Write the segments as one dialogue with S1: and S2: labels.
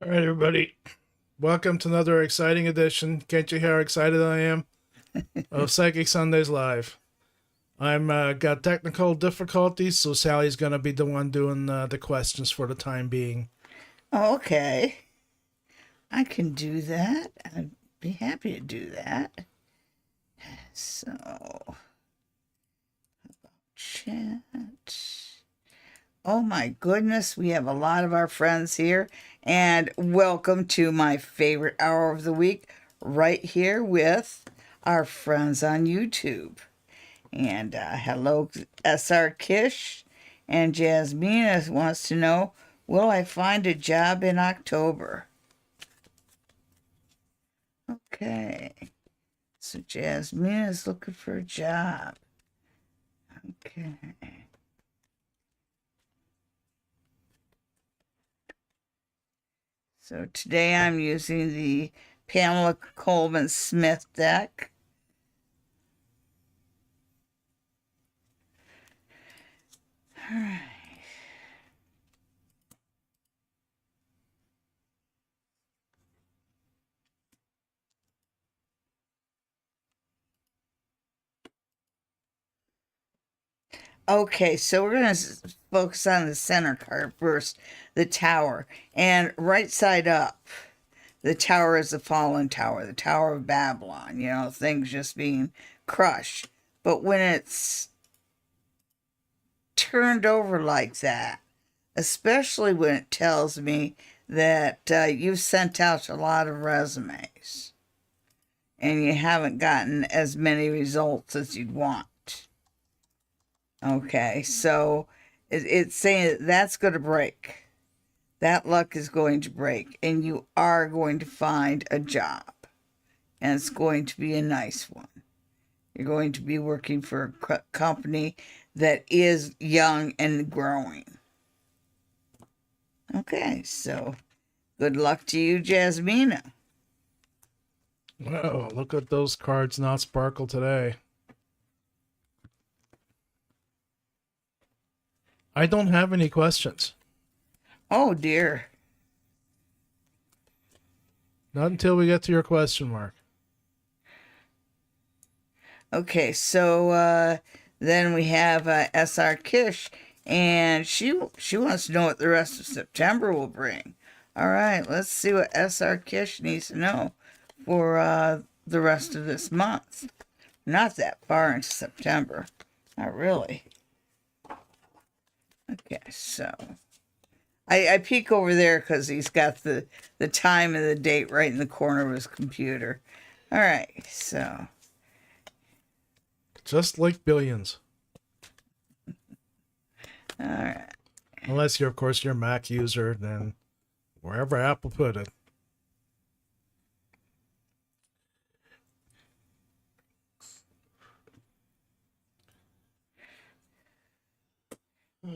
S1: All right, everybody. Welcome to another exciting edition. Can't you hear how excited I am? Of Psychic Sundays Live. I'm got technical difficulties, so Sally's gonna be the one doing the questions for the time being.
S2: Okay, I can do that. I'd be happy to do that. So, chat. Oh my goodness, we have a lot of our friends here, and welcome to my favorite hour of the week, right here with our friends on YouTube. And hello, SR Kish, and Jasmina wants to know, will I find a job in October? Okay. So Jasmine is looking for a job. Okay. So today I'm using the Pamela Coleman Smith deck. All right. Okay, so we're going to focus on the center card first, the tower. And right side up, the tower is the fallen tower, the Tower of Babylon, things just being crushed. But when it's turned over like that, especially when it tells me that you've sent out a lot of resumes and you haven't gotten as many results as you'd want. Okay, so it's saying that's going to break. That luck is going to break, and you are going to find a job, and it's going to be a nice one. You're going to be working for a company that is young and growing. Okay, so good luck to you, Jasmina.
S1: Wow, look at those cards not sparkle today. I don't have any questions.
S2: Oh dear.
S1: Not until we get to your question mark.
S2: Okay, so then we have SR Kish, and she wants to know what the rest of September will bring. All right, let's see what SR Kish needs to know for the rest of this month. Not that far into September. Not really. Okay, so I peek over there because he's got the time and the date right in the corner of his computer. All right, so
S1: Just like billions.
S2: all right.
S1: Unless you're, of course, you're a Mac user, then wherever Apple put it.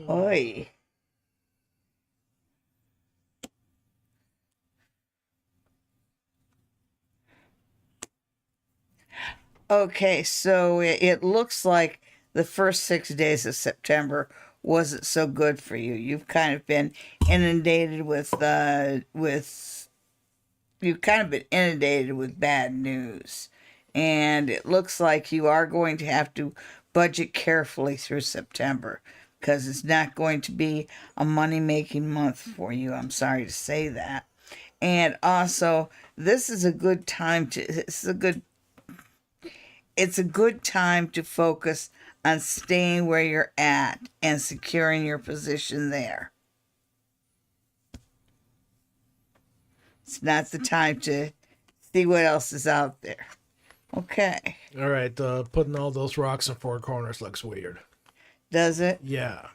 S2: Oi. Okay, so it looks like the first 6 days of September wasn't so good for you. You've kind of been inundated with you've kind of been inundated with bad news. And it looks like you are going to have to budget carefully through September because it's not going to be a money making month for you. I'm sorry to say that. And also, this is a good time to it's a good time to focus on staying where you're at and securing your position there. It's not the time to see what else is out there. Okay.
S1: All right, putting all those rocks in four corners looks weird.
S2: Does it?
S1: Yeah.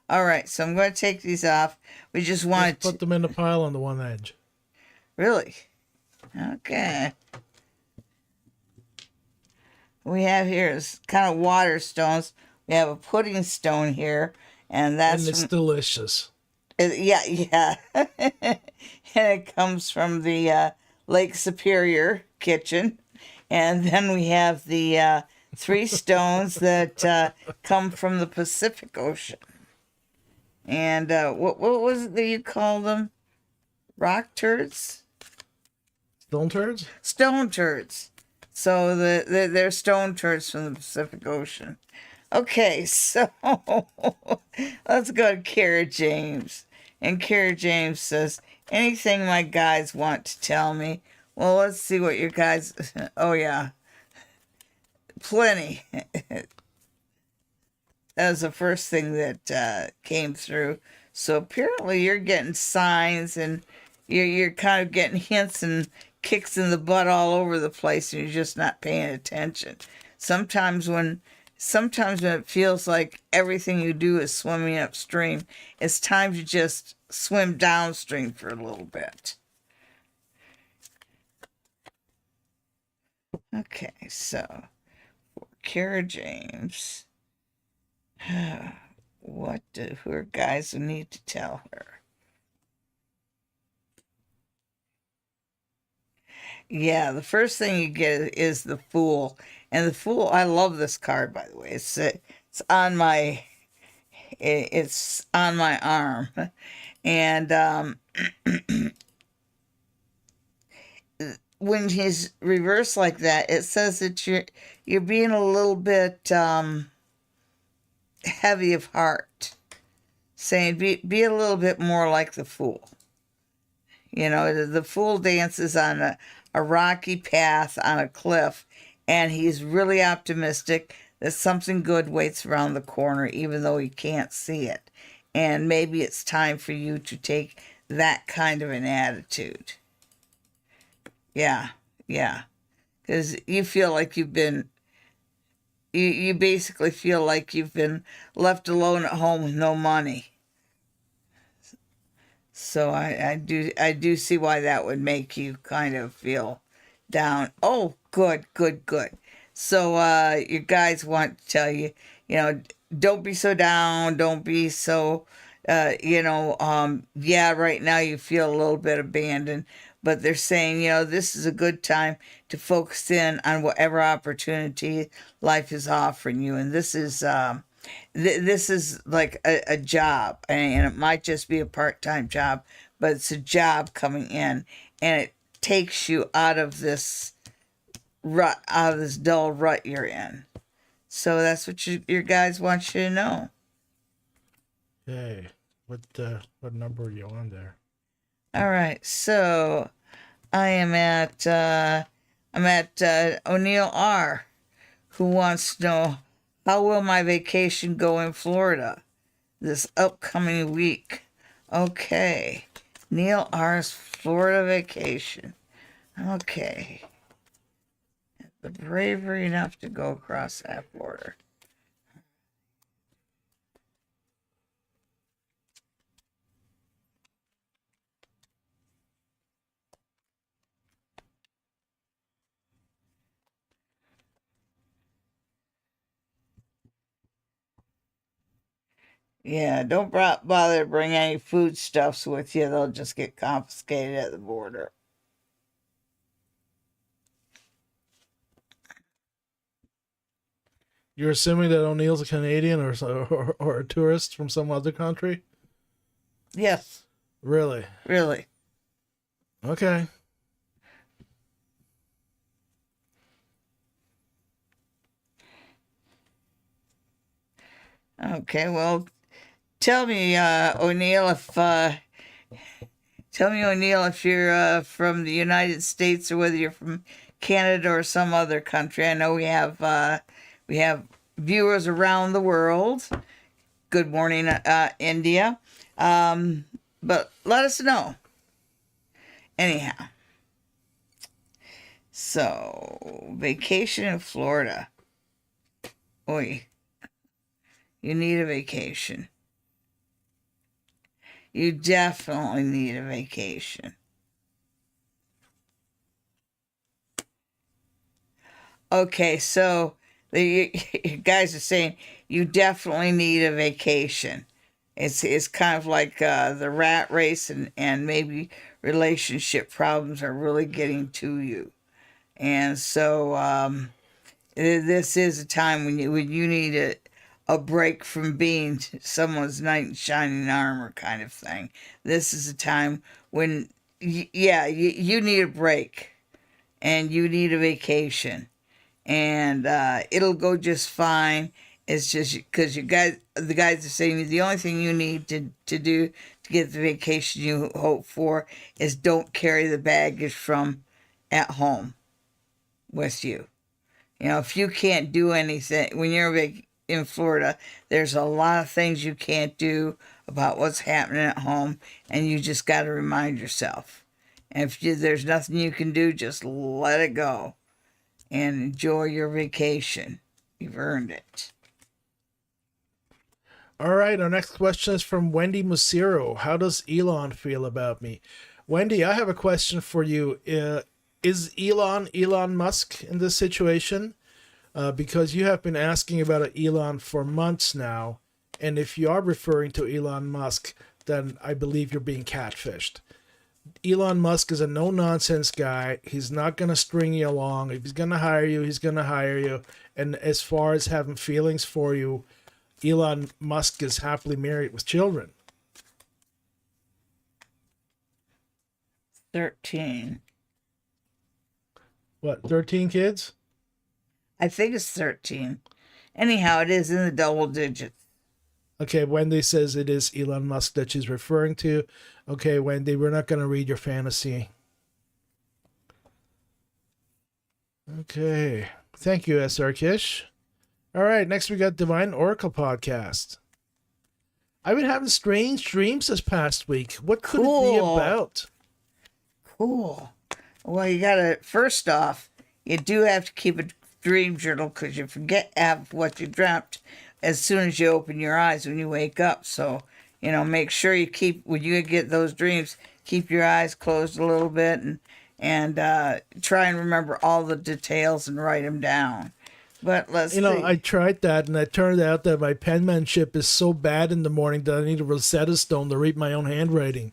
S2: All right. So I'm going to take these off. We just
S1: Just
S2: wanted
S1: put
S2: to.
S1: them in the pile on the one edge.
S2: Really? Okay. We have here is kind of water stones. We have a pudding stone here, and that's
S1: And it's delicious.
S2: yeah, yeah. And it comes from the Lake Superior kitchen. And then we have the three stones that come from the Pacific Ocean. And what was it that you call them? rock turds,
S1: Stone turds?
S2: stone turds. So they're stone turds from the Pacific Ocean. Okay, so let's go to Kara James. And Kara James says, anything my guys want to tell me. Well, let's see what your guys. Oh, yeah. Plenty. That was the first thing that came through. So apparently you're getting signs and you're kind of getting hints and kicks in the butt all over the place and you're just not paying attention. Sometimes when it feels like everything you do is swimming upstream, it's time to just swim downstream for a little bit. Okay, so for Kara James, what do her guys need to tell her? Yeah, the first thing you get is the Fool. And the Fool, I love this card, by the way. It's on my arm. And when he's reversed like that, it says that you're being a little bit heavy of heart. Saying be a little bit more like the Fool. You know, the Fool dances on a rocky path on a cliff, and he's really optimistic that something good waits around the corner, even though he can't see it. And maybe it's time for you to take that kind of an attitude. Yeah, yeah. Because you feel like you basically feel like you've been left alone at home with no money. So I do see why that would make you kind of feel down. Oh, good. So your guys want to tell you, don't be so down. Don't be so, yeah, right now you feel a little bit abandoned. But they're saying, this is a good time to focus in on whatever opportunity life is offering you. And this is this is like a job, and it might just be a part-time job, but it's a job coming in, and it takes you out of this rut, out of this dull rut you're in. So that's what your guys want you to know.
S1: Hey, what number are you on there?
S2: All right, so I am at O'Neill R, who wants to know, how will my vacation go in Florida this upcoming week? Okay, Neil R's Florida vacation. Okay, the bravery enough to go across that border. Yeah, don't bother to bring any foodstuffs with you. They'll just get confiscated at the border.
S1: You're assuming that O'Neill's a Canadian or a tourist from some other country?
S2: Yes,
S1: Really?
S2: really.
S1: Okay.
S2: Okay, well, tell me, O'Neill, if you're from the United States or whether you're from Canada or some other country. I know we have viewers around the world. Good morning, India. But let us know. Anyhow, so vacation in Florida. Oi, you need a vacation. You definitely need a vacation. Okay, so you guys are saying you definitely need a vacation. It's kind of like the rat race and maybe relationship problems are really getting to you. And so this is a time when you need a break from being someone's knight in shining armor kind of thing. This is a time when yeah, you need a break and you need a vacation, and it'll go just fine. It's just because the guys are saying the only thing you need to do to get the vacation you hope for is don't carry the baggage from at home with you. You know, if you can't do anything when you're in Florida, there's a lot of things you can't do about what's happening at home, and you just got to remind yourself. And if there's nothing you can do, just let it go and enjoy your vacation. You've earned it.
S1: All right, our next question is from Wendy Musiro. How does Elon feel about me? Wendy, I have a question for you. Is Elon Musk in this situation? Because you have been asking about Elon for months now, and if you are referring to Elon Musk, then I believe you're being catfished. Elon Musk is a no-nonsense guy. He's not going to string you along. If he's going to hire you, he's going to hire you. And as far as having feelings for you, Elon Musk is happily married with children.
S2: 13.
S1: What, 13 kids?
S2: I think it's 13. Anyhow, it is in the double digits.
S1: Okay, Wendy says it is Elon Musk that she's referring to. Okay, Wendy, we're not going to read your fantasy. Okay. Thank you, SR Kish. All right, next we got Divine Oracle Podcast. I've been having strange dreams this past week. What could it be about?
S2: Cool. Well, you gotta, first off, you do have to keep a dream journal because you forget half what you dreamt as soon as you open your eyes when you wake up. So, you know, make sure you keep, when you get those dreams, keep your eyes closed a little bit and try and remember all the details and write them down. But let's see.
S1: I tried that, and it turned out that my penmanship is so bad in the morning that I need a Rosetta Stone to read my own handwriting.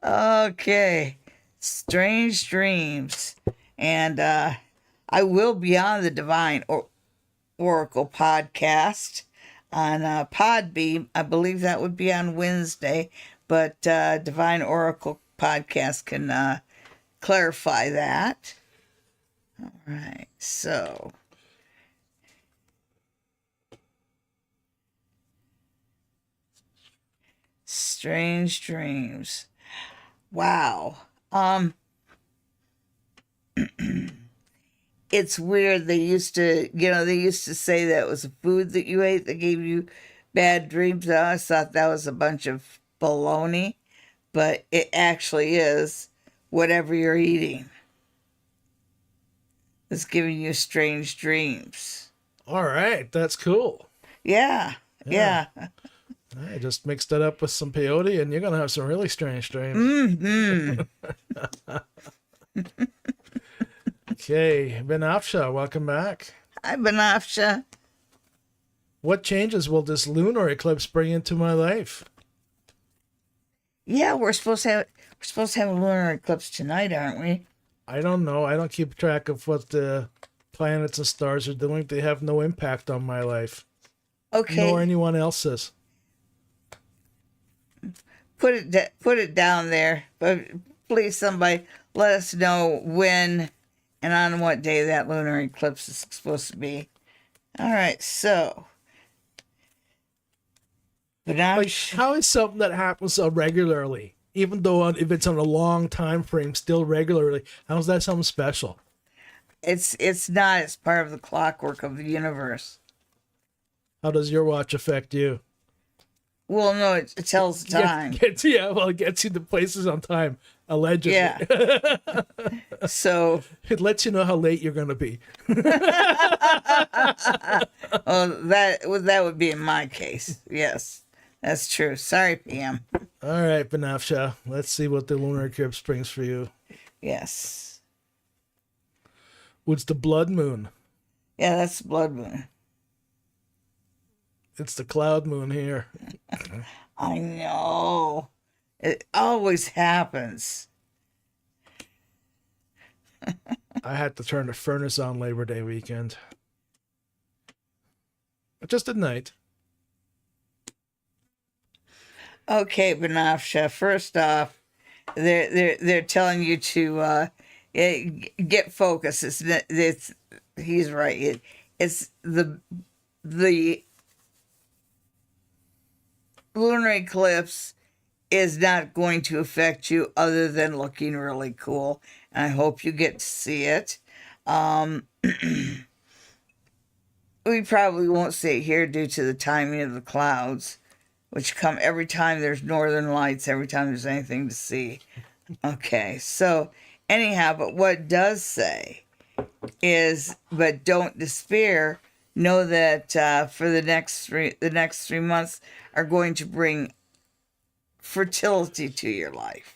S2: Okay. Strange dreams. And I will be on the Divine Oracle podcast on Podbeam. I believe that would be on Wednesday, but Divine Oracle podcast can clarify that. All right, so strange dreams. Wow. It's weird. They used to say that it was a food that you ate that gave you bad dreams. I always thought that was a bunch of baloney, but it actually is whatever you're eating. It's giving you strange dreams.
S1: All right, that's cool.
S2: Yeah.
S1: I just mixed that up with some peyote, and you're going to have some really strange dreams.
S2: Mm-hmm.
S1: Okay, Benafsha, welcome back.
S2: Hi, Benafsha.
S1: What changes will this lunar eclipse bring into my life?
S2: Yeah, we're supposed to have a lunar eclipse tonight, aren't we?
S1: I don't know. I don't keep track of what the planets and stars are doing. They have no impact on my life.
S2: Okay.
S1: Nor anyone else's.
S2: Put it down there, but please somebody let us know when and on what day that lunar eclipse is supposed to be. All right, so. But
S1: Like, how is something that happens so regularly, even though if it's on a long time frame, still regularly, how is that something special?
S2: it's not. It's part of the clockwork of the universe.
S1: How does your watch affect you?
S2: Well, no, it tells the time.
S1: It gets you to places on time, allegedly.
S2: Yeah. So.
S1: It lets you know how late you're going to be.
S2: Oh, that would be in my case. Yes, that's true. Sorry, PM.
S1: All right, Benafsha. Let's see what the lunar eclipse brings for you.
S2: Yes.
S1: What's the blood moon?
S2: Yeah, that's blood moon.
S1: It's the cloud moon here.
S2: I know. It always happens.
S1: I had to turn the furnace on Labor Day weekend. But just at night.
S2: Okay, Benafsha. First off, they're telling you to get focused. It's he's right. It's the lunar eclipse is not going to affect you other than looking really cool. And I hope you get to see it. Um, we probably won't see it here due to the timing of the clouds, which come every time there's northern lights, every time there's anything to see. Okay, so anyhow, but what it does say is, but don't despair. Know that for the next 3 months are going to bring fertility to your life.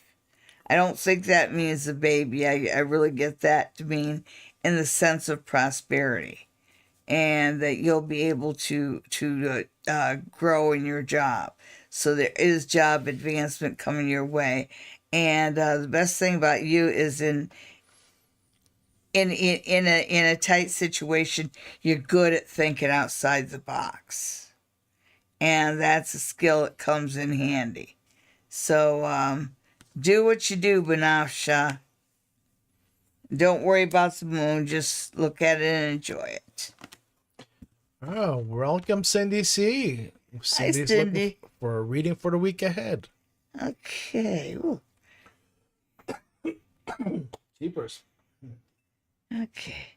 S2: I don't think that means a baby. I really get that to mean in the sense of prosperity, and that you'll be able to grow in your job. So there is job advancement coming your way, and the best thing about you is in a tight situation, you're good at thinking outside the box, and that's a skill that comes in handy. So do what you do, Banafsha. Don't worry about the moon. Just look at it and enjoy it.
S1: Oh, welcome, Cindy C. Cindy's looking
S2: Cindy.
S1: for a reading for the week ahead.
S2: Okay. Ooh.
S1: Jeepers.
S2: Okay.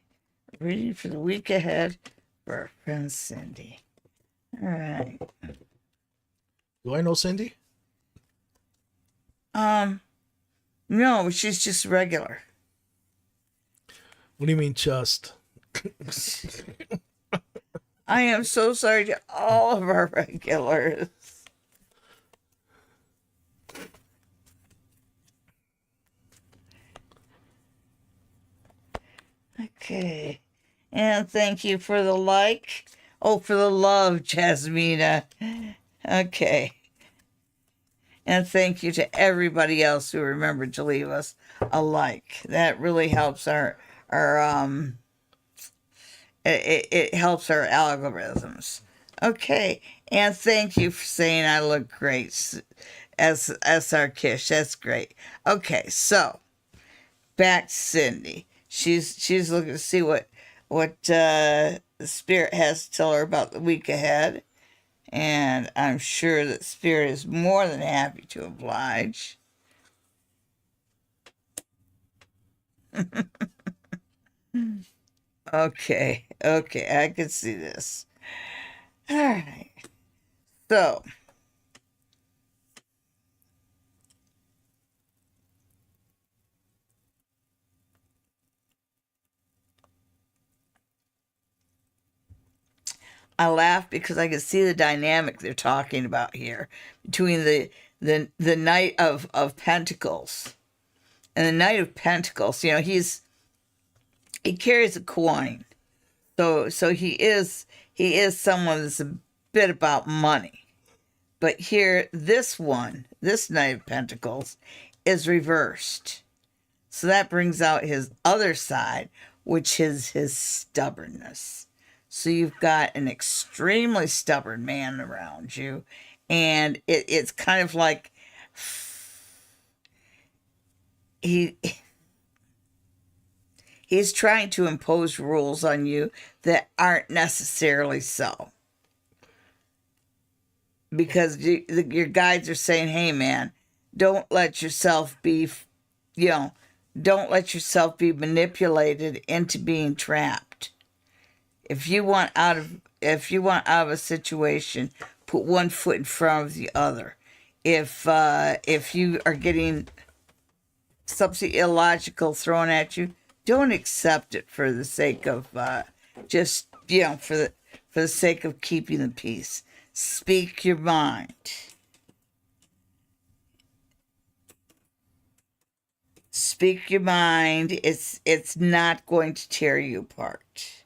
S2: Reading for the week ahead for our friend Cindy. All right.
S1: Do I know Cindy?
S2: No, she's just regular.
S1: What do you mean, just?
S2: I am so sorry to all of our regulars. Okay. And thank you for the like. Oh, for the love, Jasmina. Okay. And thank you to everybody else who remembered to leave us a like. That really helps our it helps our algorithms. Okay. And thank you for saying I look great as our Kish. That's great. Okay, so back to Cindy. She's looking to see what the spirit has to tell her about the week ahead. And I'm sure that Spirit is more than happy to oblige. Okay, I can see this. All right. So, I laugh because I can see the dynamic they're talking about here between the Knight of Pentacles and the Knight of Pentacles. You know, he carries a coin, so he is someone that's a bit about money. But here, this Knight of Pentacles, is reversed. So that brings out his other side, which is his stubbornness. So you've got an extremely stubborn man around you. And it's kind of like he's trying to impose rules on you that aren't necessarily so. Because your guides are saying, hey, man, don't let yourself be, don't let yourself be manipulated into being trapped. If you want out of a situation, put one foot in front of the other. If you are getting something illogical thrown at you, don't accept it for the sake of for the sake of keeping the peace. Speak your mind. Speak your mind. It's not going to tear you apart,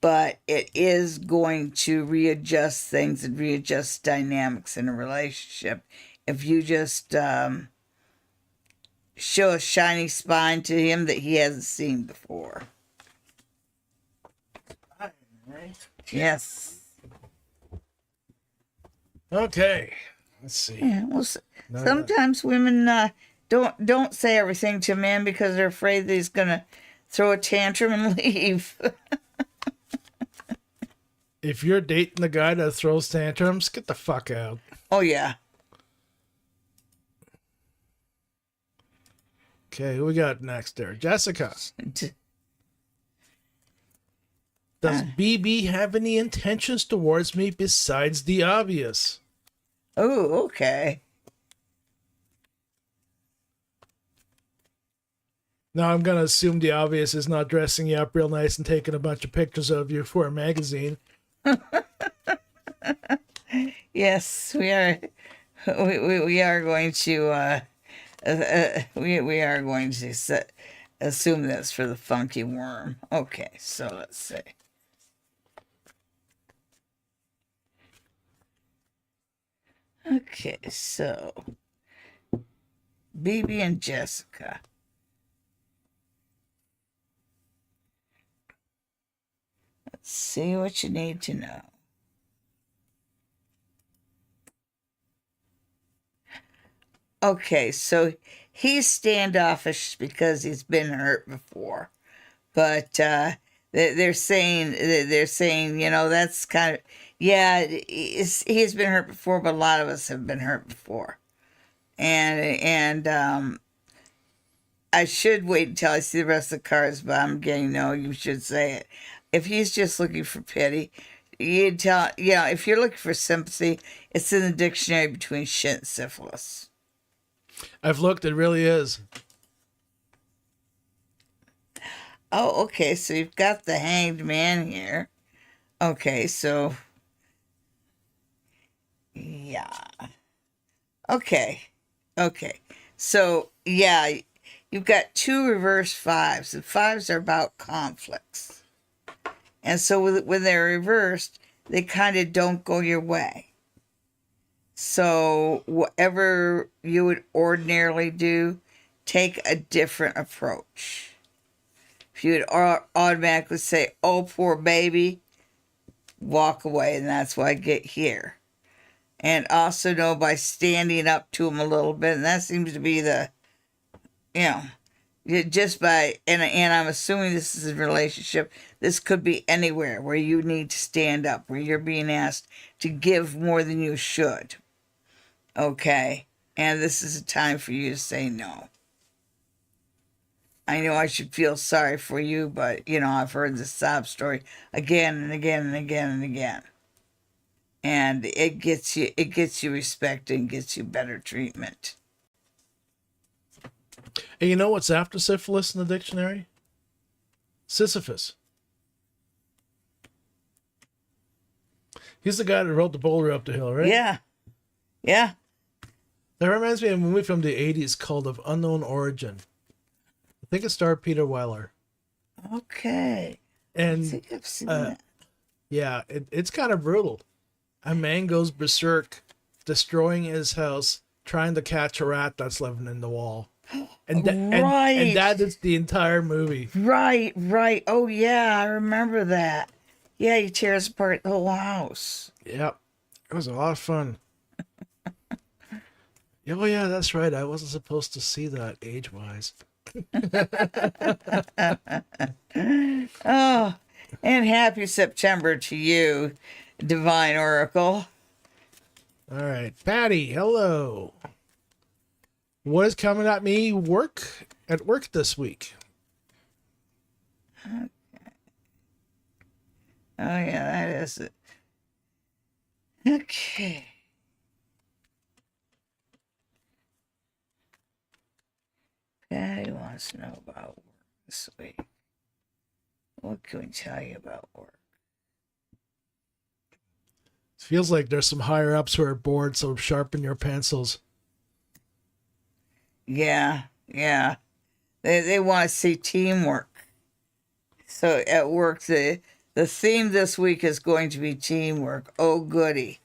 S2: but it is going to readjust things and readjust dynamics in a relationship if you just show a shiny spine to him that he hasn't seen before. Yes.
S1: Okay. Let's see.
S2: Yeah, well,
S1: No,
S2: sometimes women don't say everything to a man because they're afraid that he's gonna throw a tantrum and leave.
S1: if you're dating the guy that throws tantrums, get the fuck out.
S2: Oh yeah.
S1: Okay, who we got next there? Jessica. Does BB have any intentions towards me besides the obvious?
S2: Oh, okay.
S1: Now I'm gonna assume the obvious is not dressing you up real nice and taking a bunch of pictures of you for a magazine.
S2: Yes, we are. We are going to. We are going to assume this for the funky worm. Okay, so let's see. Okay, so BB and Jessica. Let's see what you need to know. Okay, so he's standoffish because he's been hurt before, but they're saying that's kind of he's been hurt before, but a lot of us have been hurt before, and I should wait until I see the rest of the cards, but I'm getting no. You should say it. If he's just looking for pity, you tell if you're looking for sympathy, it's in the dictionary between shit and syphilis.
S1: I've looked, it really is.
S2: Oh, okay, so you've got the Hanged Man here. Okay, so yeah. Okay. So yeah, you've got two reverse fives. The fives are about conflicts. And so when they're reversed, they kind of don't go your way. So whatever you would ordinarily do, take a different approach. If you would automatically say, oh, poor baby, walk away, and that's what I get here. And also know by standing up to him a little bit, and that seems to be the, just by, and I'm assuming this is a relationship, this could be anywhere where you need to stand up, where you're being asked to give more than you should. Okay? And this is a time for you to say no. I know I should feel sorry for you, but, I've heard this sob story again and again and again and again. And it gets you respect and gets you better treatment.
S1: And you know what's after syphilis in the dictionary? Sisyphus. He's the guy that rode the boulder up the hill, right?
S2: Yeah. Yeah.
S1: That reminds me of a movie from the 80s called Of Unknown Origin. I think it starred Peter Weller.
S2: Okay.
S1: And
S2: I think I've seen that.
S1: yeah, it's kind of brutal. A man goes berserk, destroying his house, trying to catch a rat that's living in the wall. And, and that is the entire movie.
S2: Right. Oh, yeah, I remember that. Yeah, he tears apart the whole house.
S1: Yep. It was a lot of fun. Oh, yeah, that's right. I wasn't supposed to see that age-wise.
S2: Oh, and happy September to you, Divine Oracle.
S1: All right. Patty, hello. What is coming at me at work this week?
S2: Okay. Oh, yeah, that is it. Okay. Patty wants to know about work this week. What can we tell you about work?
S1: It feels like there's some higher ups who are bored, so sharpen your pencils.
S2: Yeah. They want to see teamwork. So at work, the theme this week is going to be teamwork. Oh, goody.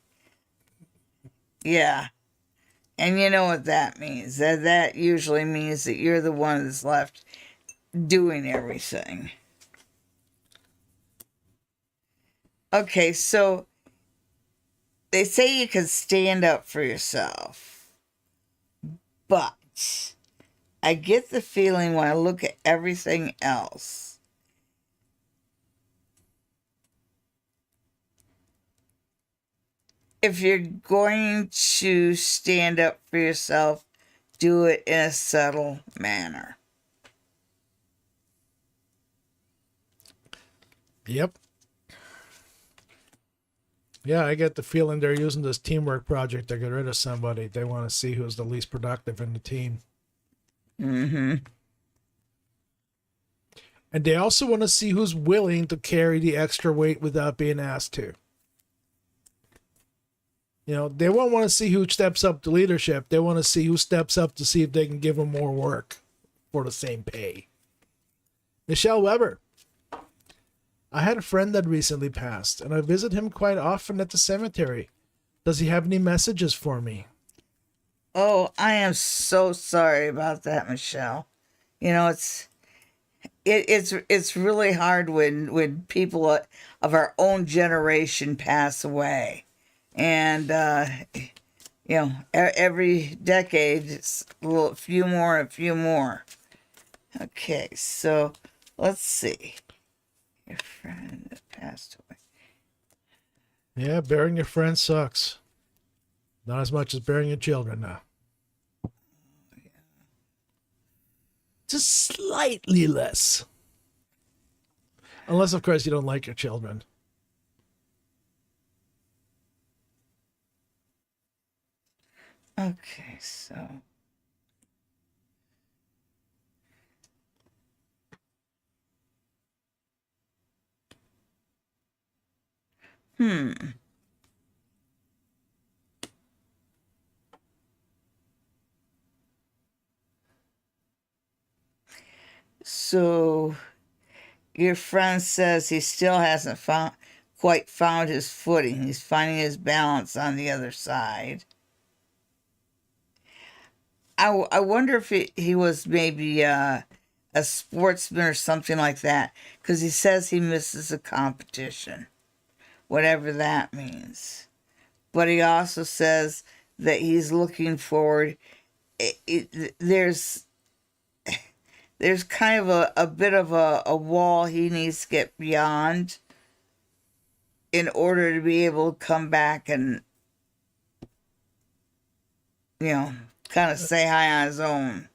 S2: Yeah. And you know what that means. That usually means that you're the one that's left doing everything. Okay, so they say you can stand up for yourself, but I get the feeling when I look at everything else, if you're going to stand up for yourself, do it in a subtle manner.
S1: Yep. Yeah, I get the feeling they're using this teamwork project to get rid of somebody. They want to see who's the least productive in the team.
S2: Mm-hmm.
S1: And they also want to see who's willing to carry the extra weight without being asked to. You know, they won't want to see who steps up to leadership. They want to see who steps up to see if they can give them more work for the same pay. Michelle Weber. I had a friend that recently passed, and I visit him quite often at the cemetery. Does he have any messages for me?
S2: Oh, I am so sorry about that, Michelle. You know, it's really hard when people of our own generation pass away, and you know, every decade it's a few more and a few more. Okay, so let's see. Your friend that passed away.
S1: Yeah, burying your friend sucks. Not as much as burying your children now. Just slightly less. Unless, of course, you don't like your children.
S2: Okay, so. Hmm. So your friend says he still hasn't quite found his footing. He's finding his balance on the other side. I wonder if he was maybe a sportsman or something like that, because he says he misses a competition, whatever that means. But he also says that he's looking forward. There's kind of a bit of a wall he needs to get beyond in order to be able to come back and, you know, kind of say hi on his own.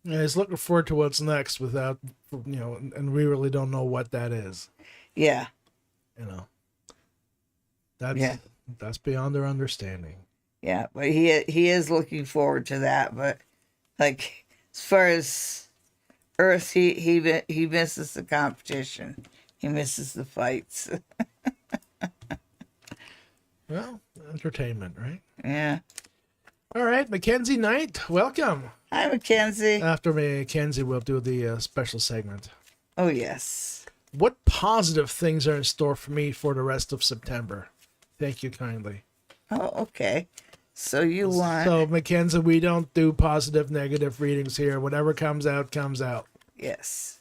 S1: Yeah, he's looking forward to what's next without, you know, and we really don't know what that is.
S2: Yeah.
S1: You know, that's beyond their understanding.
S2: Yeah, but he is looking forward to that. But like as far as Earth, he misses the competition. He misses the fights.
S1: Well, entertainment, right?
S2: Yeah.
S1: All right, Mackenzie Knight, welcome.
S2: Hi, Mackenzie.
S1: After Mackenzie, we'll do the special segment.
S2: Oh, yes.
S1: What positive things are in store for me for the rest of September? Thank you kindly.
S2: Oh, okay. So you want...
S1: So, Mackenzie, we don't do positive, negative readings here. Whatever comes out, comes out.
S2: Yes.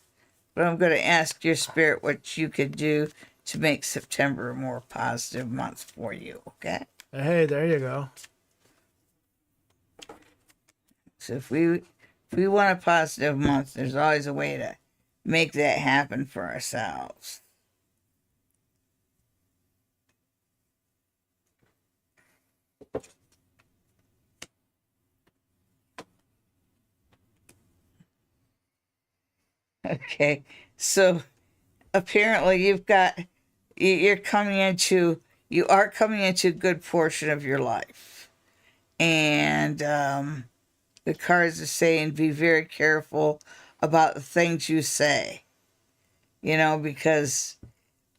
S2: But I'm going to ask your spirit what you could do to make September a more positive month for you, okay?
S1: Hey, there you go.
S2: So if we want a positive month, there's always a way to make that happen for ourselves. Okay, so apparently you are coming into a good portion of your life, and the cards are saying be very careful about the things you say, you know, because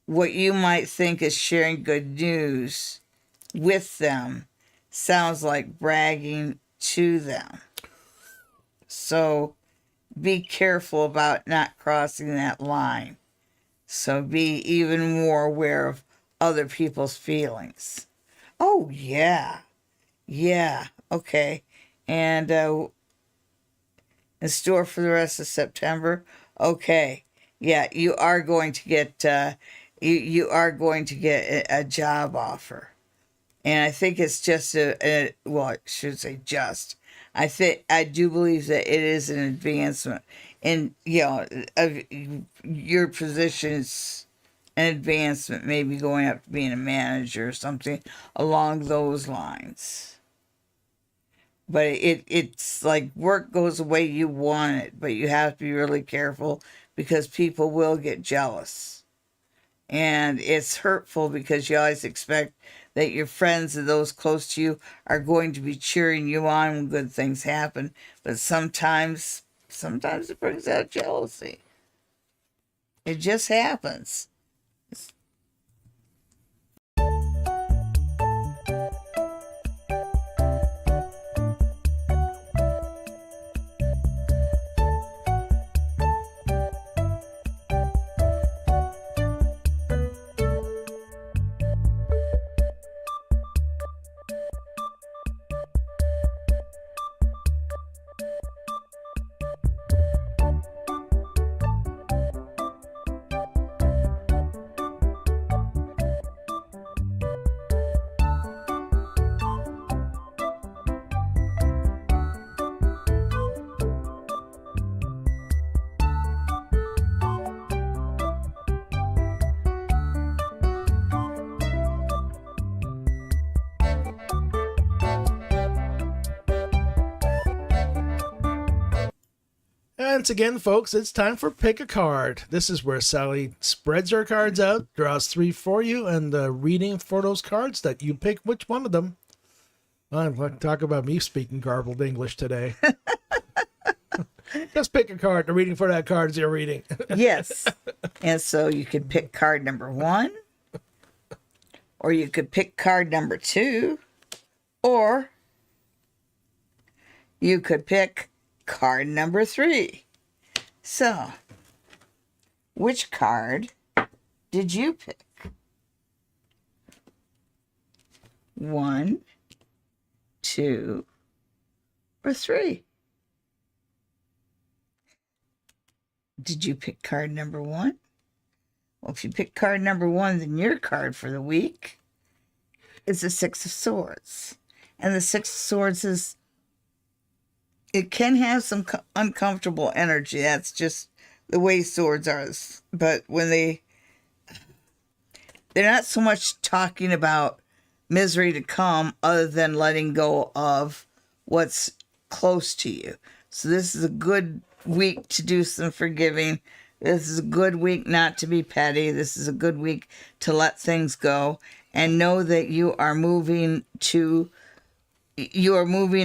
S2: what you might think is sharing good news with them sounds like bragging to them. So be careful about not crossing that line. So be even more aware of other people's feelings. Oh, yeah. Yeah. Okay. And in store for the rest of September. Okay. Yeah, you are going to get you are going to get a job offer. And I think it's just well, I should say just. I do believe that it is an advancement, and of your position is an advancement, maybe going up to being a manager or something along those lines. But it's like work goes the way you want it, but you have to be really careful because people will get jealous. And it's hurtful because you always expect that your friends and those close to you are going to be cheering you on when good things happen. But sometimes it brings out jealousy. It just happens.
S1: Once again, folks, it's time for Pick a Card. This is where Sally spreads her cards out, draws 3 for you, and reading for those cards that you pick which one of them. Talk about me speaking garbled English today. Just pick a card. The reading for that card is your reading.
S2: Yes. And so you could pick card number 1, or you could pick card number 2, or you could pick card number 3. So, which card did you pick? 1, 2, or 3? Did you pick card number 1? Well, if you pick card number 1, then your card for the week is the 6 of Swords. And the 6 of Swords it can have some uncomfortable energy. That's just the way swords are. But when they're not so much talking about misery to come other than letting go of what's close to you. So this is a good week to do some forgiving. This is a good week not to be petty. This is a good week to let things go and know that you are moving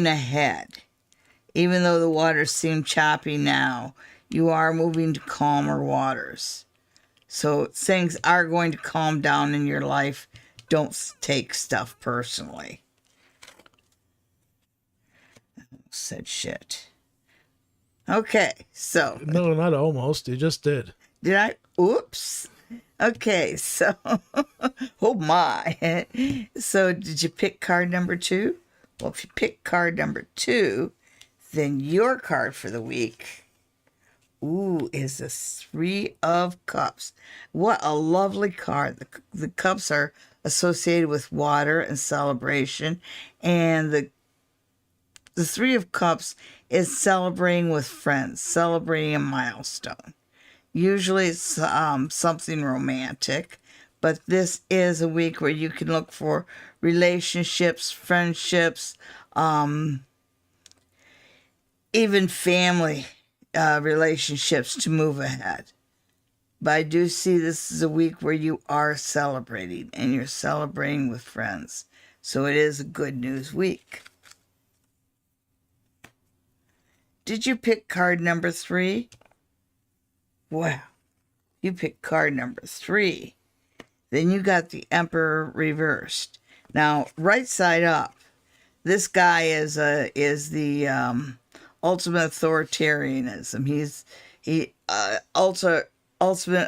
S2: ahead. Even though the waters seem choppy now, you are moving to calmer waters. So things are going to calm down in your life. Don't take stuff personally. Said shit. Okay, so.
S1: No, not almost. You just did.
S2: Did I? Oops. Okay, so. Oh my. So did you pick card number 2? Well, if you pick card number 2, then your card for the week, is the 3 of Cups. What a lovely card. The cups are associated with water and celebration. And the 3 of Cups is celebrating with friends, celebrating a milestone. Usually it's something romantic, but this is a week where you can look for relationships, friendships, even family relationships to move ahead. But I do see this is a week where you are celebrating, and you're celebrating with friends. So it is a good news week. Did you pick card number 3? Wow, you picked card number 3. Then you got the Emperor reversed. Now, right side up, this guy is the ultimate authoritarianism. He's ultimate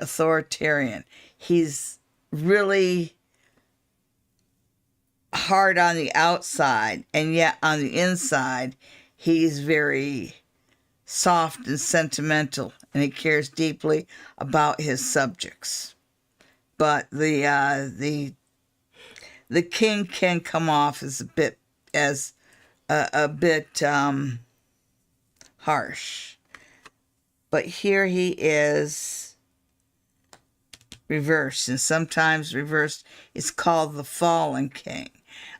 S2: authoritarian. He's really hard on the outside, and yet on the inside, he's very soft and sentimental, and he cares deeply about his subjects. But the the king can come off as a bit harsh, but here he is reversed, and sometimes reversed is called the fallen king.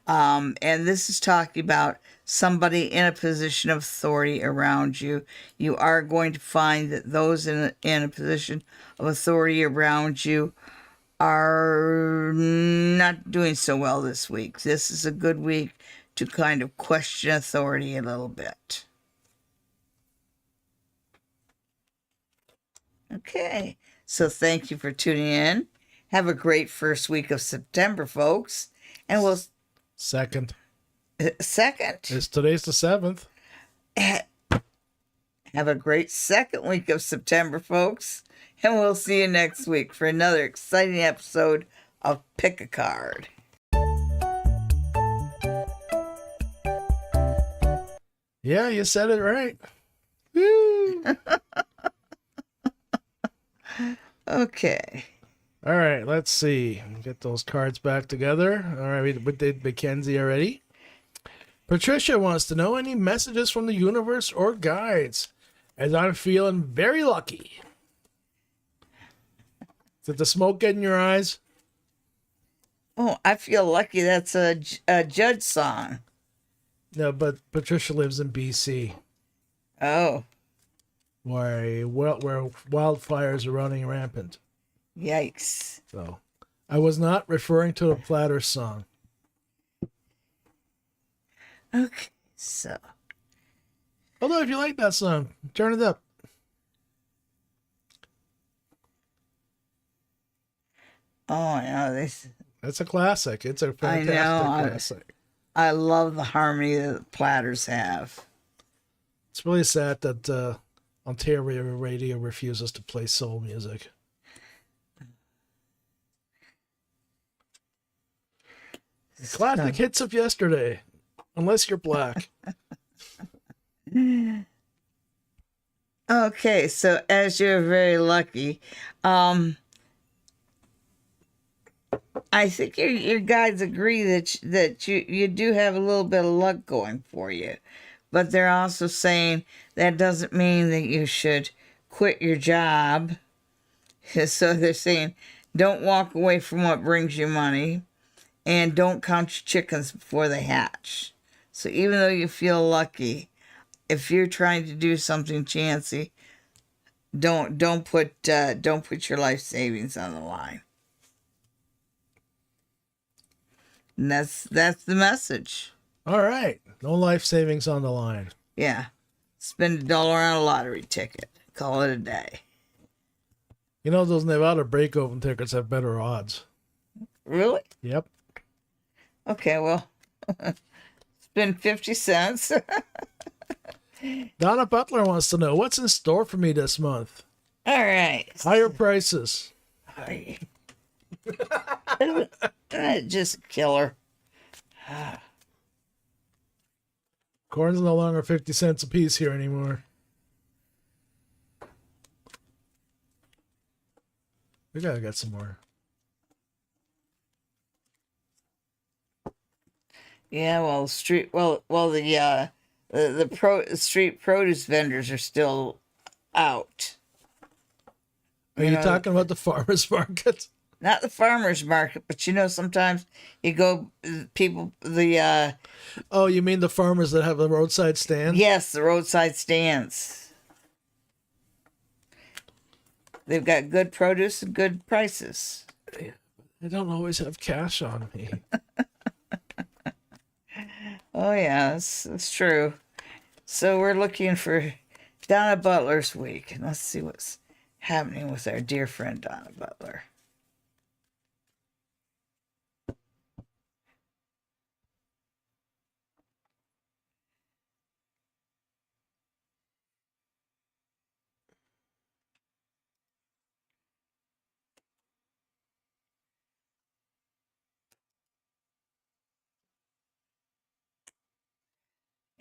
S2: And this is talking about somebody in a position of authority around you. You are going to find that those in a position of authority around you are not doing so well this week. This is a good week to kind of question authority a little bit. Okay, so thank you for tuning in. Have a great first week of September, folks. And we'll
S1: Second.
S2: second.
S1: Today's the 7th.
S2: Have a great second week of September, folks. And we'll see you next week for another exciting episode of Pick a Card.
S1: Yeah, you said it right. Woo!
S2: Okay.
S1: All right, let's see. Get those cards back together. All right, we did Mackenzie already. Patricia wants to know any messages from the universe or guides, as I'm feeling very lucky. Is it the smoke in your eyes?
S2: Oh, I feel lucky. That's a Judge song.
S1: No, but Patricia lives in BC,
S2: Oh,
S1: where wildfires are running rampant.
S2: yikes.
S1: So, I was not referring to the Platter song.
S2: Okay, so.
S1: Although, if you like that song, turn it up.
S2: Oh, yeah, this.
S1: It's a classic. It's a fantastic classic.
S2: I love the harmony that the Platters have.
S1: It's really sad that Ontario radio refuses to play soul music. Classic hits of yesterday, unless you're black.
S2: Okay, so as you're very lucky, I think your guides agree that you do have a little bit of luck going for you, but they're also saying that doesn't mean that you should quit your job. So they're saying don't walk away from what brings you money, and don't count your chickens before they hatch. So even though you feel lucky, if you're trying to do something chancy, don't put your life savings on the line. And that's the message.
S1: All right. No life savings on the line.
S2: Yeah. Spend $1 on a lottery ticket. Call it a day.
S1: You know, those Nevada break-open tickets have better odds.
S2: Really?
S1: Yep.
S2: Okay, well, spend 50 cents.
S1: Donna Butler wants to know, what's in store for me this month?
S2: All right.
S1: Higher prices.
S2: Just a killer.
S1: Corn's no longer 50 cents a piece here anymore. We gotta get some more.
S2: Yeah, well, street produce vendors are still out.
S1: Are you talking about the farmers market?
S2: Not the farmers market, but sometimes you go
S1: Oh, you mean the farmers that have the roadside stand?
S2: yes, the roadside stands. They've got good produce and good prices.
S1: I don't always have cash on me.
S2: Oh yeah, that's true. So we're looking for Donna Butler's week, and let's see what's happening with our dear friend Donna Butler.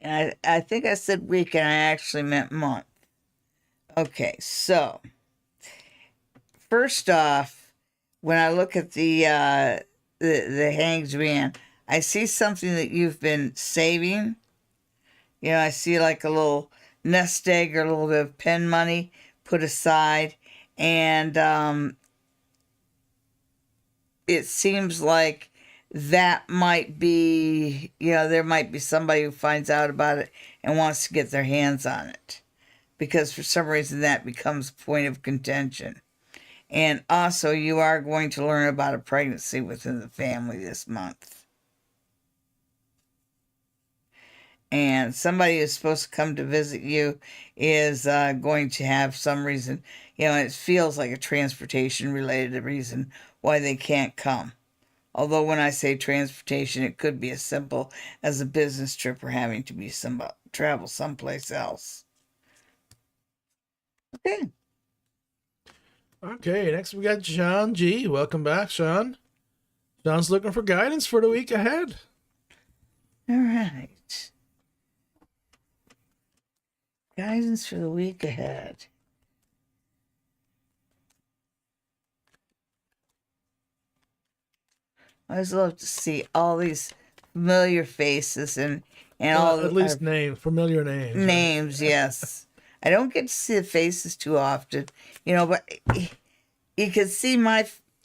S2: And I think I said week, and I actually meant month. Okay, so first off, when I look at the the Hanged Man. I see something that you've been saving. I see like a little nest egg or a little bit of pen money put aside, and it seems like that might be, there might be somebody who finds out about it and wants to get their hands on it, because for some reason that becomes a point of contention. And also, you are going to learn about a pregnancy within the family this month. And somebody who's supposed to come to visit you is going to have some reason, it feels like a transportation related reason why they can't come. Although when I say transportation, it could be as simple as a business trip or having to be travel someplace else. Okay.
S1: Okay, next we got Sean G. Welcome back, Sean. Sean's looking for guidance for the week ahead.
S2: All right. Guidance for the week ahead. I always love to see all these familiar faces and all
S1: at least familiar names.
S2: Names, right? Yes. I don't get to see the faces too often, but you can see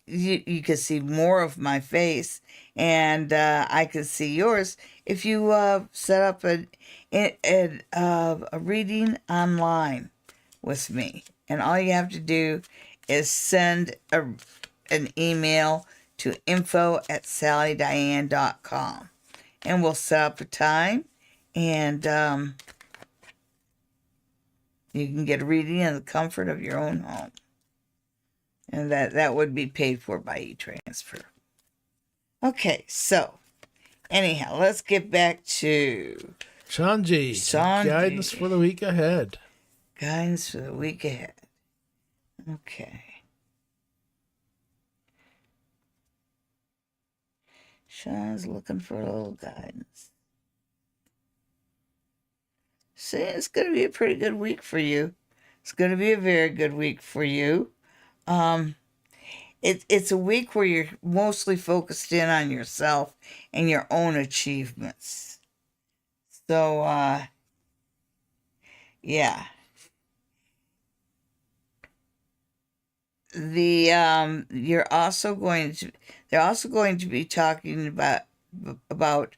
S2: you can see more of my face, and I can see yours if you set up a reading online with me. And all you have to do is send an email to info@sallydiane.com, and we'll set up a time, and you can get a reading in the comfort of your own home. And that would be paid for by e-transfer. Okay, so anyhow, let's get back to
S1: Sean G. Guidance for the week ahead.
S2: Guidance for the week ahead. Okay. Sean's looking for a little guidance. See, it's going to be a pretty good week for you. It's going to be a very good week for you. It's a week where you're mostly focused in on yourself and your own achievements. So, yeah. They're also going to be talking about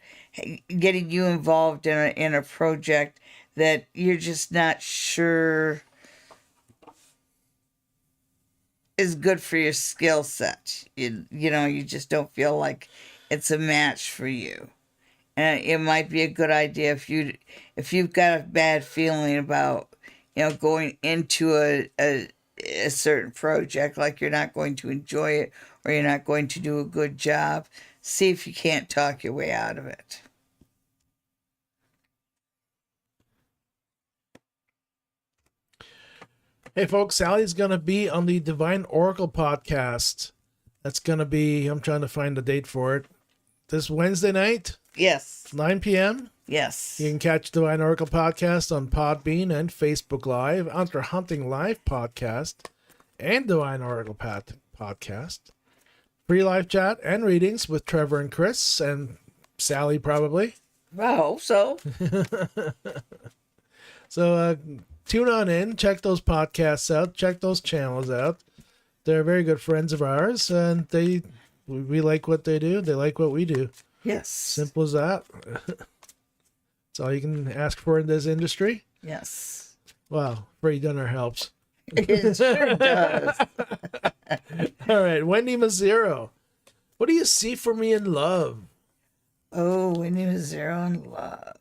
S2: getting you involved in a project that you're just not sure is good for your skill set. You just don't feel like it's a match for you. And it might be a good idea if you've got a bad feeling about going into a certain project, like you're not going to enjoy it or you're not going to do a good job. See if you can't talk your way out of it.
S1: Hey folks, Sally's going to be on the Divine Oracle podcast. That's going to be, I'm trying to find the date for it, this Wednesday night?
S2: Yes.
S1: 9 p.m.?
S2: Yes.
S1: You can catch Divine Oracle podcast on Podbean and Facebook Live, under Hunting Live podcast, and Divine Oracle podcast. Free live chat and readings with Trevor and Chris, and Sally probably.
S2: I hope so.
S1: So, tune on in, check those podcasts out, check those channels out. They're very good friends of ours, and we like what they do. They like what we do.
S2: Yes.
S1: Simple as that. That's all you can ask for in this industry.
S2: Yes.
S1: Wow, free dinner helps.
S2: It sure does.
S1: All right, Wendy Mazzero. What do you see for me in love?
S2: Oh, Wendy Mazzero in love.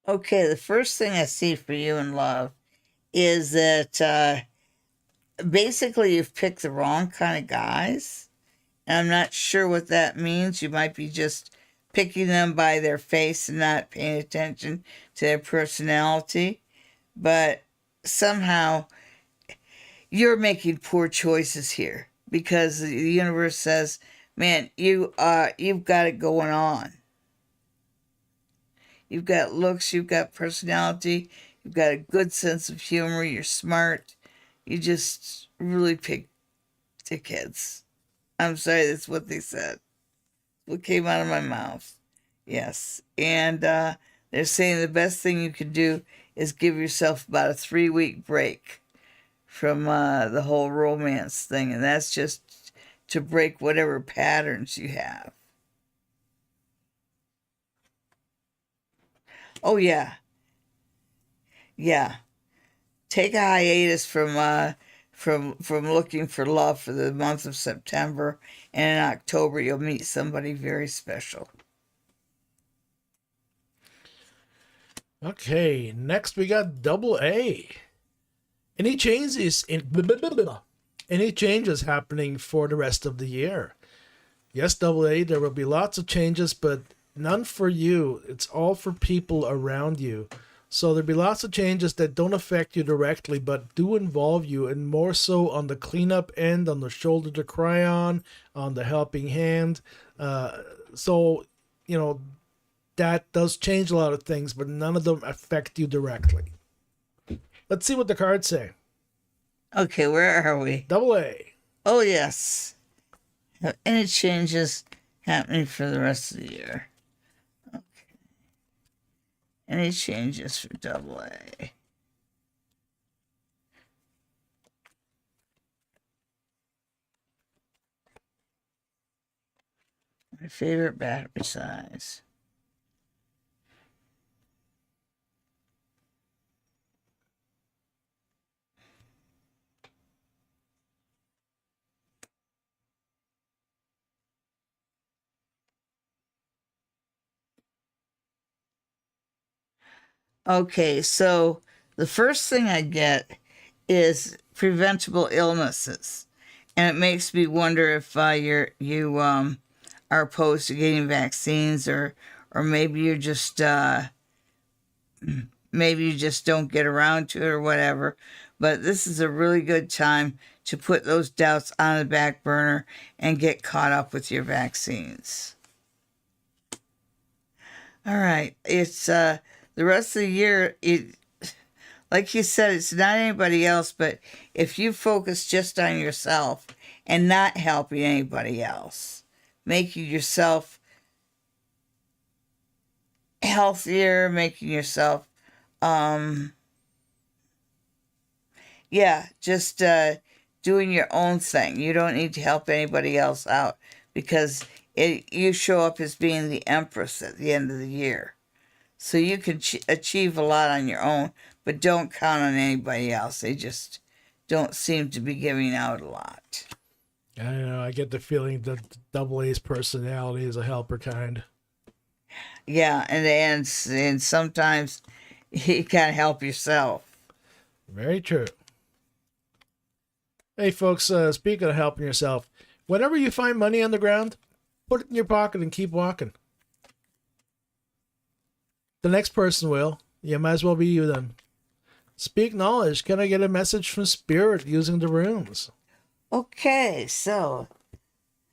S2: Okay, the first thing I see for you in love is that basically you've picked the wrong kind of guys. And I'm not sure what that means. You might be just picking them by their face and not paying attention to their personality. But somehow you're making poor choices here because the universe says, "Man, you've got it going on. You've got looks, you've got personality, you've got a good sense of humor, you're smart. You just really pick dickheads." I'm sorry, that's what they said. What came out of my mouth. Yes. And they're saying the best thing you can do is give yourself about a 3-week break from the whole romance thing. And that's just to break whatever patterns you have. Oh, yeah. Yeah. Take a hiatus from looking for love for the month of September, and in October you'll meet somebody very special.
S1: Okay, next we got double A. Any changes in any changes happening for the rest of the year? Yes, double A, there will be lots of changes, but none for you. It's all for people around you. So there'll be lots of changes that don't affect you directly, but do involve you, and more so on the cleanup end, on the shoulder to cry on the helping hand. So, you know, that does change a lot of things, but none of them affect you directly. Let's see what the cards say.
S2: Okay, where are we?
S1: Double A.
S2: Oh, yes. Have any changes happening for the rest of the year? Okay. Any changes for double A? My favorite battery size. Okay, so the first thing I get is preventable illnesses, and it makes me wonder if you are opposed to getting vaccines, or maybe you're just maybe you just don't get around to it or whatever. But this is a really good time to put those doubts on the back burner and get caught up with your vaccines. All right, it's the rest of the year. It, like you said, it's not anybody else, but if you focus just on yourself and not helping anybody else, making yourself healthier, making yourself, yeah, just doing your own thing. You don't need to help anybody else out because you show up as being the empress at the end of the year. So you can achieve a lot on your own, but don't count on anybody else. They just don't seem to be giving out a lot.
S1: I don't know. I get the feeling that double A's personality is a helper kind.
S2: Yeah, and sometimes you can't help yourself.
S1: Very true. Hey, folks, speaking of helping yourself, whenever you find money on the ground, put it in your pocket and keep walking. The next person will. You might as well be you then. Speak knowledge. Can I get a message from Spirit using the runes?
S2: Okay, so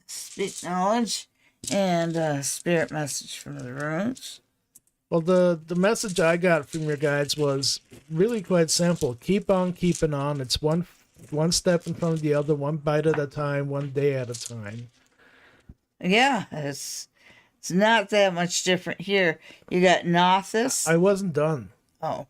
S2: speak knowledge and spirit message from the runes.
S1: Well, the message I got from your guides was really quite simple. Keep on keeping on. It's one step in front of the other, one bite at a time, one day at a time.
S2: Yeah, it's not that much different here. You got Nothus.
S1: I wasn't done.
S2: Oh.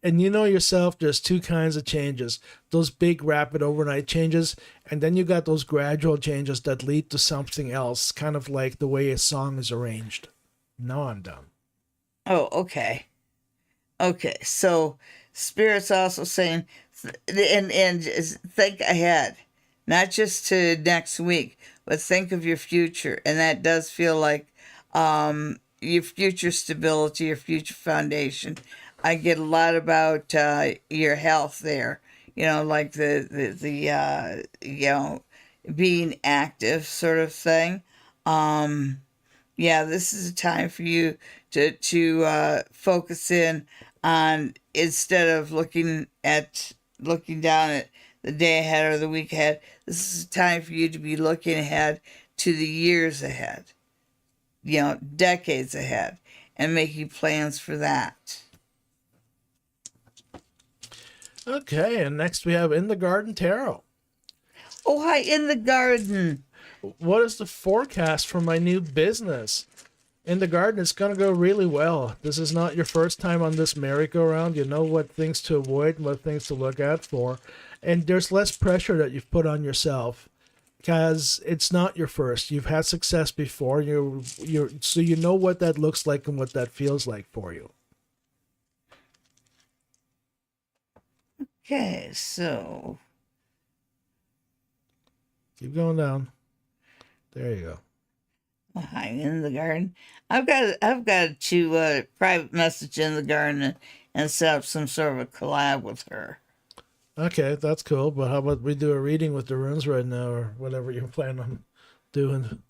S1: And you know yourself, there's two kinds of changes. Those big, rapid, overnight changes, and then you got those gradual changes that lead to something else, kind of like the way a song is arranged. Now I'm done.
S2: Oh, okay. Okay, so Spirit's also saying, and think ahead, not just to next week, but think of your future, and that does feel like your future stability, your future foundation. I get a lot about your health there, like the being active sort of thing. Yeah, this is a time for you to focus in on instead of looking down at the day ahead or the week ahead, this is a time for you to be looking ahead to the years ahead, decades ahead, and making plans for that.
S1: Okay, and next we have In the Garden Tarot.
S2: Oh, hi, in the garden.
S1: What is the forecast for my new business? In the garden, it's going to go really well. This is not your first time on this merry-go-round. You know what things to avoid and what things to look out for. And there's less pressure that you've put on yourself because it's not your first. You've had success before. So you know what that looks like and what that feels like for you.
S2: Okay, so
S1: Keep going down. There you go.
S2: hi, in the garden. I've got to private message in the garden and set up some sort of a collab with her.
S1: Okay, that's cool. But how about we do a reading with the runes right now or whatever you plan on doing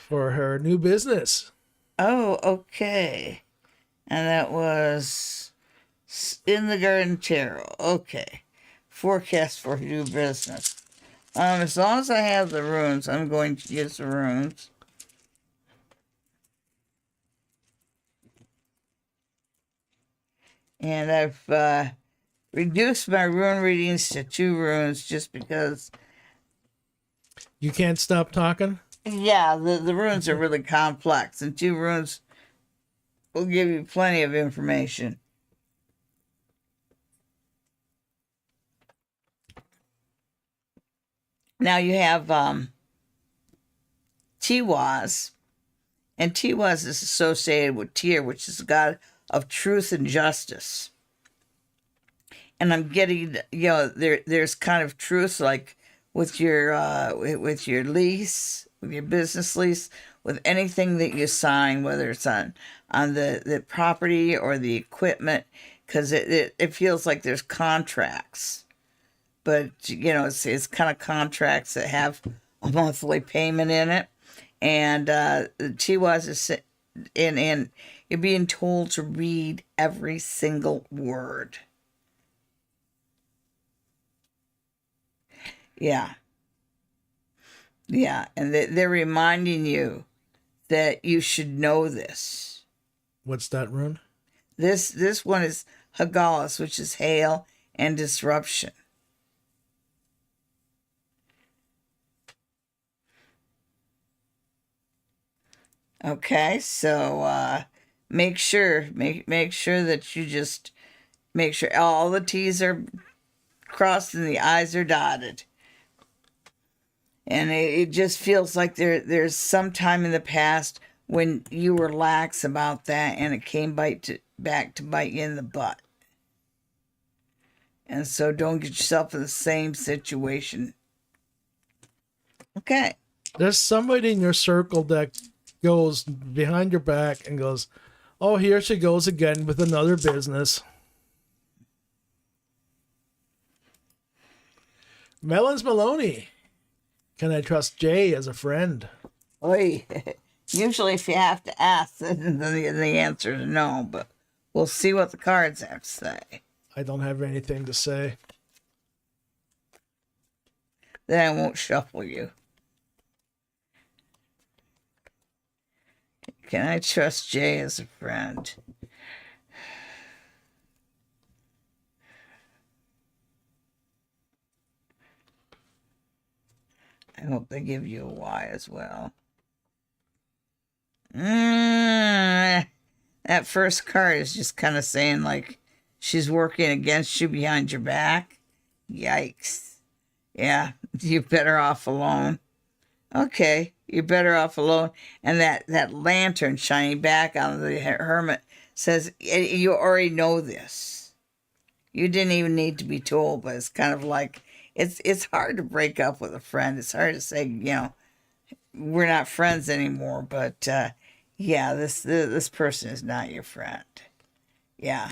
S1: for her new business?
S2: Oh, okay. And that was in the garden tarot. Okay. Forecast for new business. As long as I have the runes, I'm going to use the runes. And I've reduced my rune readings to 2 runes just because,
S1: You can't stop talking?
S2: yeah, the runes are really complex, and 2 runes will give you plenty of information. Now you have Tiwaz, and Tiwaz is associated with Tyr, which is the god of truth and justice. And I'm getting, there's kind of truth, like with your lease, with your business lease, with anything that you sign, whether it's on the property or the equipment, because it feels like there's contracts. But it's kind of contracts that have a monthly payment in it, and the Tiwaz is and you're being told to read every single word. Yeah, and they're reminding you that you should know this.
S1: What's that rune?
S2: This one is Hagalas, which is hail and disruption. Okay, so make sure that you just make sure all the T's are crossed and the I's are dotted. And it just feels like there's some time in the past when you were lax about that, and it came back to bite you in the butt. And so don't get yourself in the same situation. Okay.
S1: There's somebody in your circle that goes behind your back and goes, "Oh, here she goes again with another business." Melons Maloney. Can I trust Jay as a friend?
S2: Oy. Usually if you have to ask, then the answer is no, but we'll see what the cards have to say.
S1: I don't have anything to say.
S2: Then I won't shuffle you. Can I trust Jay as a friend? I hope they give you a Y as well. That first card is just kind of saying like she's working against you behind your back. Yikes. Yeah, you're better off alone. Okay, you're better off alone. And that lantern shining back on the hermit says you already know this. You didn't even need to be told, but it's kind of like it's hard to break up with a friend. It's hard to say, we're not friends anymore, but yeah, this person is not your friend. Yeah.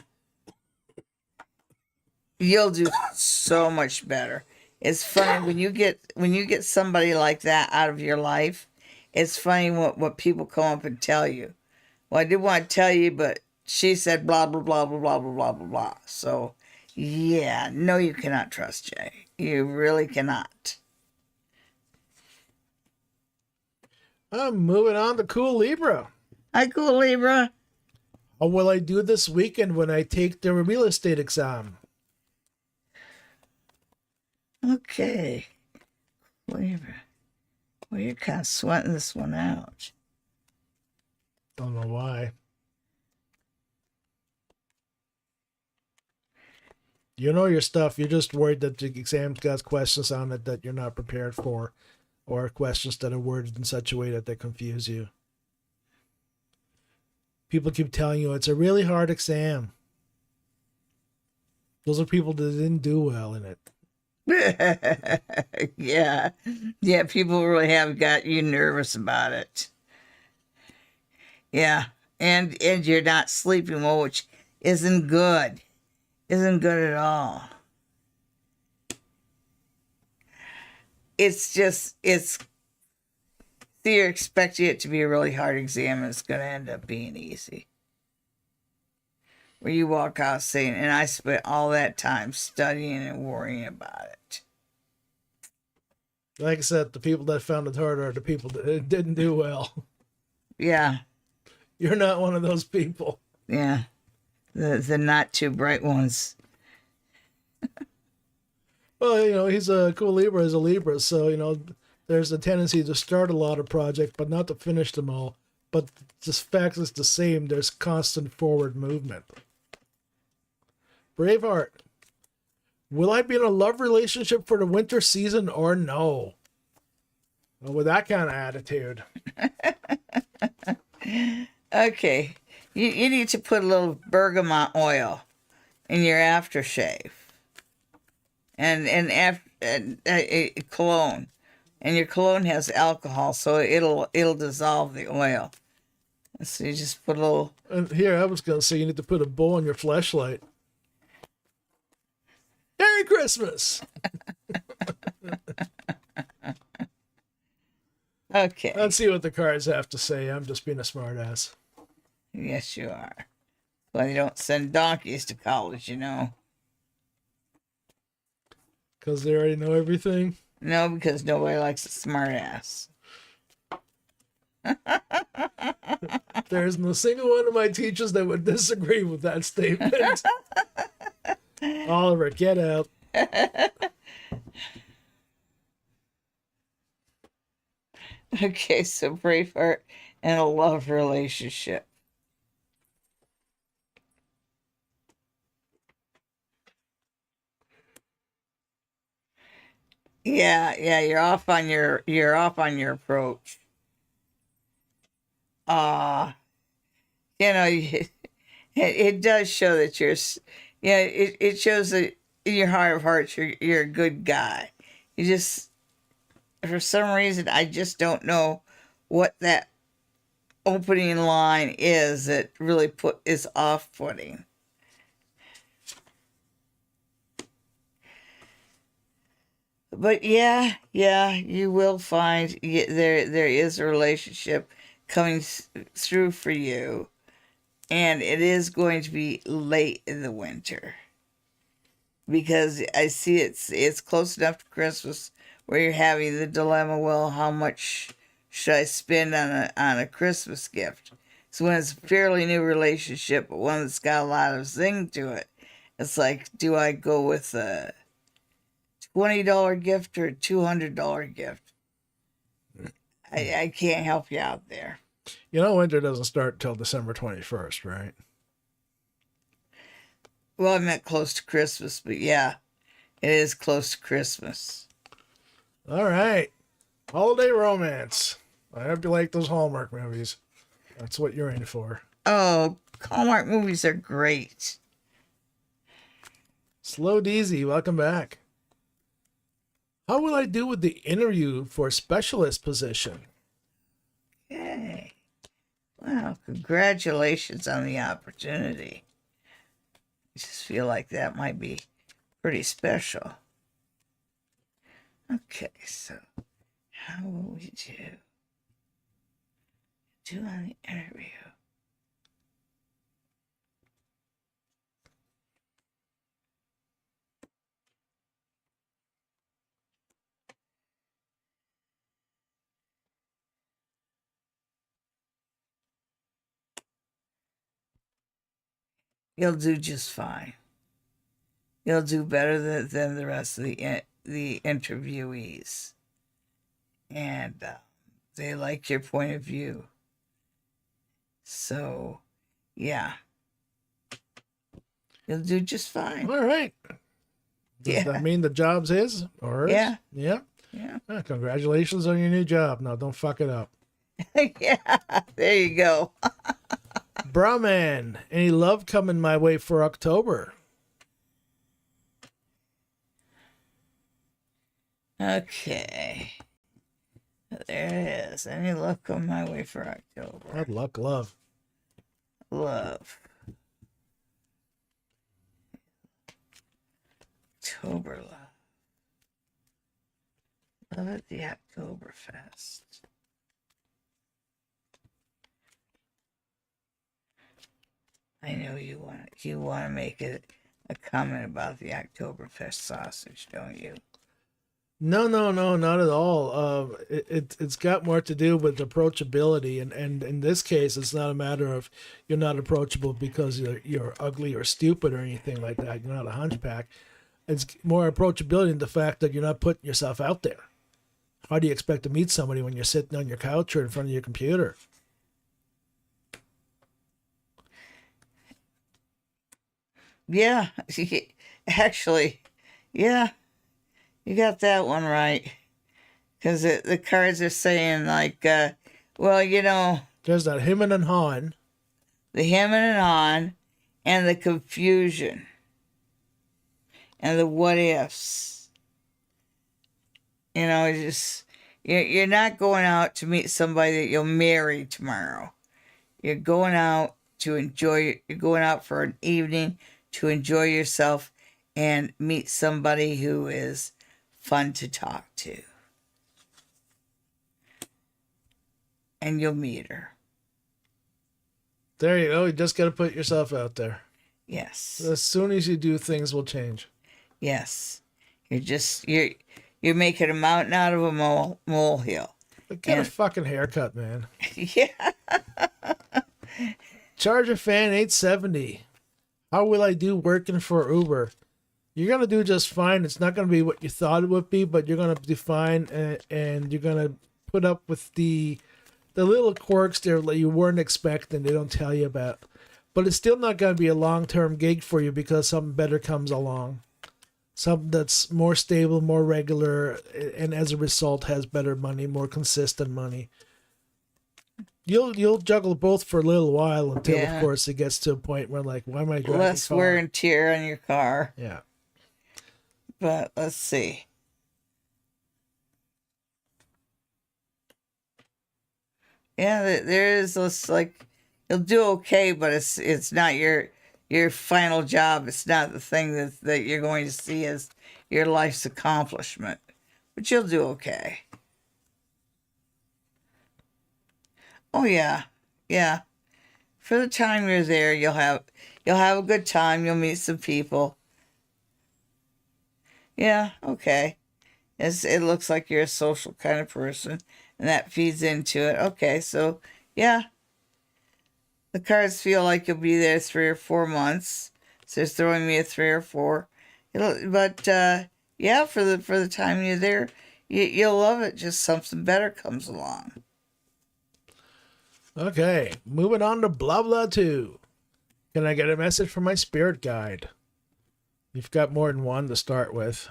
S2: You'll do so much better. It's funny when you get somebody like that out of your life. It's funny what people come up and tell you. Well, I did want to tell you, but she said blah, blah, blah, blah, blah, blah, blah, blah, blah. So, yeah, no, you cannot trust Jay. You really cannot.
S1: I'm moving on to Cool Libra.
S2: Hi, cool Libra.
S1: How will I do this weekend when I take the real estate exam?
S2: Okay. Libra. Well, you're kind of sweating this one out.
S1: Don't know why. You know your stuff. You're just worried that the exam's got questions on it that you're not prepared for, or questions that are worded in such a way that they confuse you. People keep telling you it's a really hard exam. Those are people that didn't do well in it.
S2: Yeah. Yeah, people really have got you nervous about it. Yeah. And you're not sleeping well, which isn't good. Isn't good at all. It's just, you're expecting it to be a really hard exam, and it's going to end up being easy. Where you walk out saying, and I spent all that time studying and worrying about it.
S1: Like I said, the people that found it hard are the people that didn't do well.
S2: Yeah.
S1: You're not one of those people.
S2: Yeah. The not too bright ones.
S1: Well, you know, he's a Cool Libra is a Libra, so, you know, there's a tendency to start a lot of projects, but not to finish them all. But the fact is the same. There's constant forward movement. Braveheart. Will I be in a love relationship for the winter season or no? Well, with that kind of attitude.
S2: Okay. You need to put a little bergamot oil in your aftershave. And cologne. And your cologne has alcohol, so it'll dissolve the oil. So you just put a little.
S1: And here, I was going to say you need to put a bow on your flashlight. Merry Christmas!
S2: Okay.
S1: Let's see what the cards have to say. I'm just being a smartass.
S2: Yes, you are. Well, you don't send donkeys to college, you know.
S1: Because they already know everything.
S2: No, because nobody likes a smartass.
S1: There's no single one of my teachers that would disagree with that statement. Oliver, get out.
S2: Okay, so Braveheart and a love relationship. Yeah, you're off on your approach. You know, it does show that it shows that in your heart of hearts you're a good guy. You just, for some reason, I just don't know what that opening line is that really is off-putting. But yeah, you will find there is a relationship coming through for you, and it is going to be late in the winter because I see it's close enough to Christmas where you're having the dilemma. Well, how much should I spend on a Christmas gift? So when it's a fairly new relationship, but one that's got a lot of zing to it, it's like, do I go with a $20 gift or a $200 gift? I can't help you out there.
S1: You know, winter doesn't start till December 21st, right?
S2: Well, I meant close to Christmas, but yeah, it is close to Christmas.
S1: All right. Holiday romance. I hope you like those Hallmark movies. That's what you're in for.
S2: Oh, Hallmark movies are great.
S1: Slow Deezy, welcome back. How will I do with the interview for specialist position?
S2: Okay. Wow, congratulations on the opportunity. I just feel like that might be pretty special. Okay, so how will we do on the interview? You'll do just fine. You'll do better than the rest of the interviewees, and they like your point of view. So, yeah, you'll do just fine.
S1: All right. Does that mean the job's his or hers?
S2: Yeah.
S1: Yeah.
S2: Yeah.
S1: Congratulations on your new job. Now, don't fuck it up.
S2: Yeah. There you go.
S1: Brahman, any love coming my way for October?
S2: Okay. There it is. Any luck on my way for October?
S1: Good luck, love.
S2: Love. October love. Love at the Oktoberfest. I know you want to make a comment about the Oktoberfest sausage, don't you?
S1: No, not at all. It's got more to do with approachability, and in this case, it's not a matter of you're not approachable because you're ugly or stupid or anything like that. You're not a hunchback. It's more approachability in the fact that you're not putting yourself out there. How do you expect to meet somebody when you're sitting on your couch or in front of your computer?
S2: Yeah, actually, yeah, you got that one right. Because the cards are saying, like, well,
S1: There's that him and hawing.
S2: the hemming and on, and the confusion, and the what ifs. You're not going out to meet somebody that you'll marry tomorrow. You're going out to enjoy, you're going out for an evening to enjoy yourself and meet somebody who is fun to talk to. And you'll meet her.
S1: There you go. You just got to put yourself out there.
S2: Yes.
S1: As soon as you do, things will change.
S2: Yes. You're making a mountain out of a molehill.
S1: Get a fucking haircut, man.
S2: Yeah.
S1: Charge a fan $8.70. How will I do working for Uber? You're gonna do just fine. It's not gonna be what you thought it would be, but you're gonna do fine, and you're gonna put up with the little quirks there that you weren't expecting. They don't tell you about, but it's still not gonna be a long-term gig for you because something better comes along, something that's more stable, more regular, and as a result has better money, more consistent money. You'll juggle both for a little while until, of course, it gets to a point where, like, why am I driving
S2: Less wear and tear on your car.
S1: Yeah.
S2: But let's see. Yeah, there is this, like, you'll do okay, but it's not your final job. It's not the thing that you're going to see as your life's accomplishment. But you'll do okay. Oh yeah, yeah. For the time you're there, you'll have a good time. You'll meet some people. Yeah, okay. It looks like you're a social kind of person, and that feeds into it. Okay, so yeah, the cards feel like you'll be there 3 or 4 months. So they're throwing me a 3 or 4. But yeah, for the time you're there, you'll love it. Just something better comes along.
S1: Okay, moving on to blah blah 2. Can I get a message from my spirit guide? You've got more than one to start with.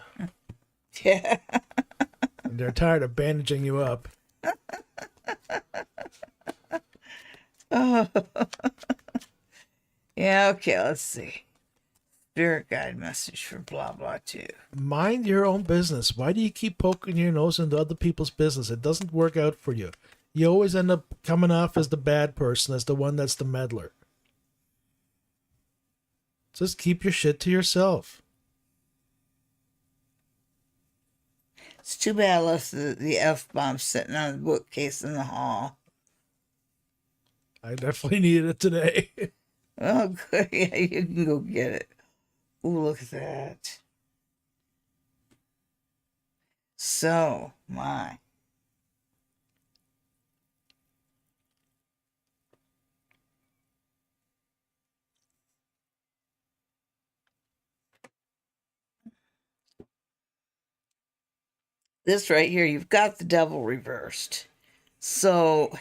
S2: Yeah.
S1: They're tired of bandaging you up.
S2: Oh. Yeah, okay, let's see. Spirit guide message for blah blah 2.
S1: Mind your own business. Why do you keep poking your nose into other people's business? It doesn't work out for you. You always end up coming off as the bad person, as the one that's the meddler. Just keep your shit to yourself.
S2: It's too bad I left the F-bomb sitting on the bookcase in the hall.
S1: I definitely needed it today.
S2: Oh, good. Yeah, you can go get it. Ooh, look at that. So, my. this right here, you've got the devil reversed. So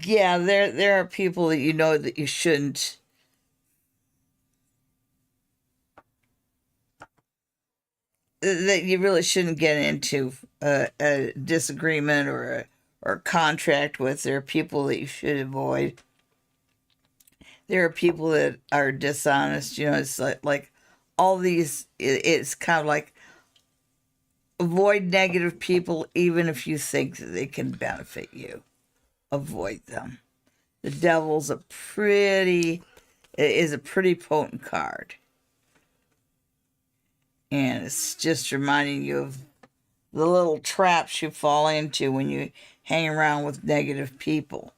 S2: yeah, there are people that you know that you shouldn't, that you really shouldn't get into a disagreement or a contract with. There are people that you should avoid. There are people that are dishonest. You know, it's like all these. It's kind of like avoid negative people, even if you think that they can benefit you. Avoid them. The devil's is a pretty potent card. And it's just reminding you of the little traps you fall into when you hang around with negative people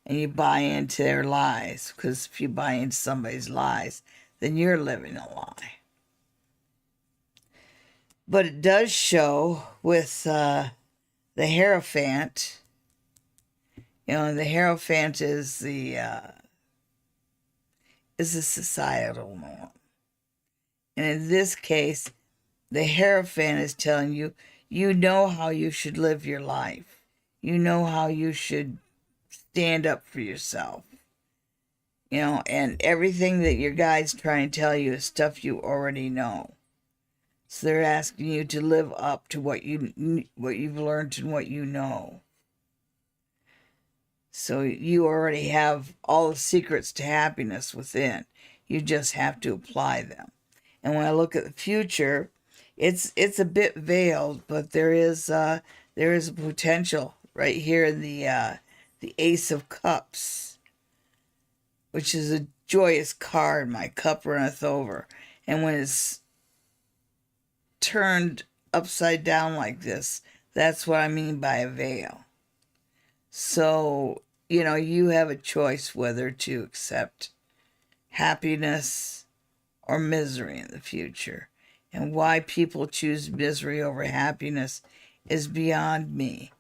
S2: and you buy into their lies. Because if you buy into somebody's lies, then you're living a lie. But it does show with the Hierophant. You know, the Hierophant is the societal norm. And in this case, the Hierophant is telling you, you know how you should live your life. You know how you should stand up for yourself. You know, and everything that your guide's trying to tell you is stuff you already know. So they're asking you to live up to what you've learned and what you know. So you already have all the secrets to happiness within. You just have to apply them. And when I look at the future, it's a bit veiled, but there is a potential right here in the Ace of Cups, which is a joyous card. My cup runneth over, and when it's turned upside down like this, that's what I mean by a veil. So you know you have a choice whether to accept happiness or misery in the future. And why people choose misery over happiness is beyond me.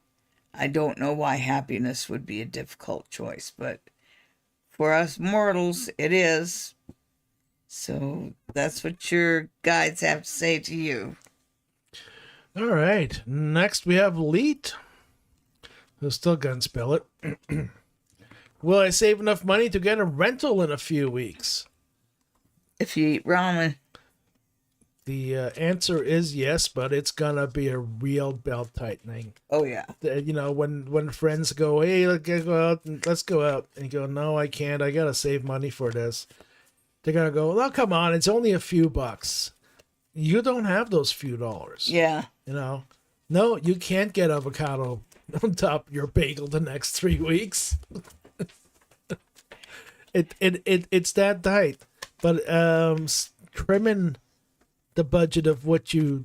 S2: I don't know why happiness would be a difficult choice, but for us mortals, it is. So that's what your guides have to say to you.
S1: All right. Next, we have Leet, who's still gonna spell it. Will I save enough money to get a rental in a few weeks?
S2: If you eat ramen.
S1: The answer is yes, but it's gonna be a real belt tightening.
S2: Oh yeah.
S1: You know, when friends go, hey, let's go out, and you go, no, I can't. I gotta save money for this. They're gonna go, oh, come on, it's only a few bucks. You don't have those few dollars.
S2: Yeah.
S1: You know, no, you can't get avocado on top of your bagel the next 3 weeks. It's that tight. But trimming the budget of what you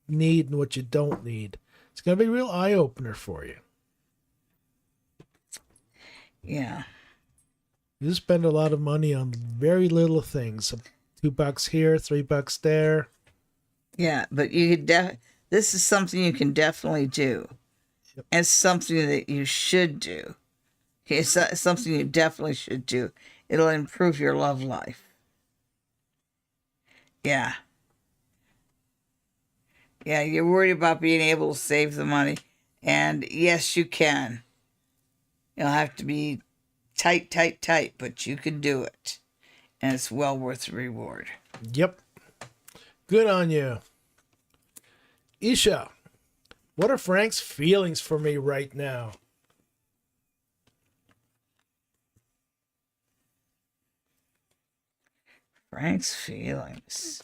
S1: need and what you don't need, it's gonna be a real eye opener for you.
S2: Yeah.
S1: You spend a lot of money on very little things. $2 here, $3 there.
S2: Yeah, but this is something you can definitely do.
S1: Yep.
S2: And something that you should do. It's something you definitely should do. It'll improve your love life. Yeah. Yeah, you're worried about being able to save the money. And yes, you can. You'll have to be tight, but you can do it. And it's well worth the reward.
S1: Yep. Good on you. Isha, what are Frank's feelings for me right now?
S2: Frank's feelings.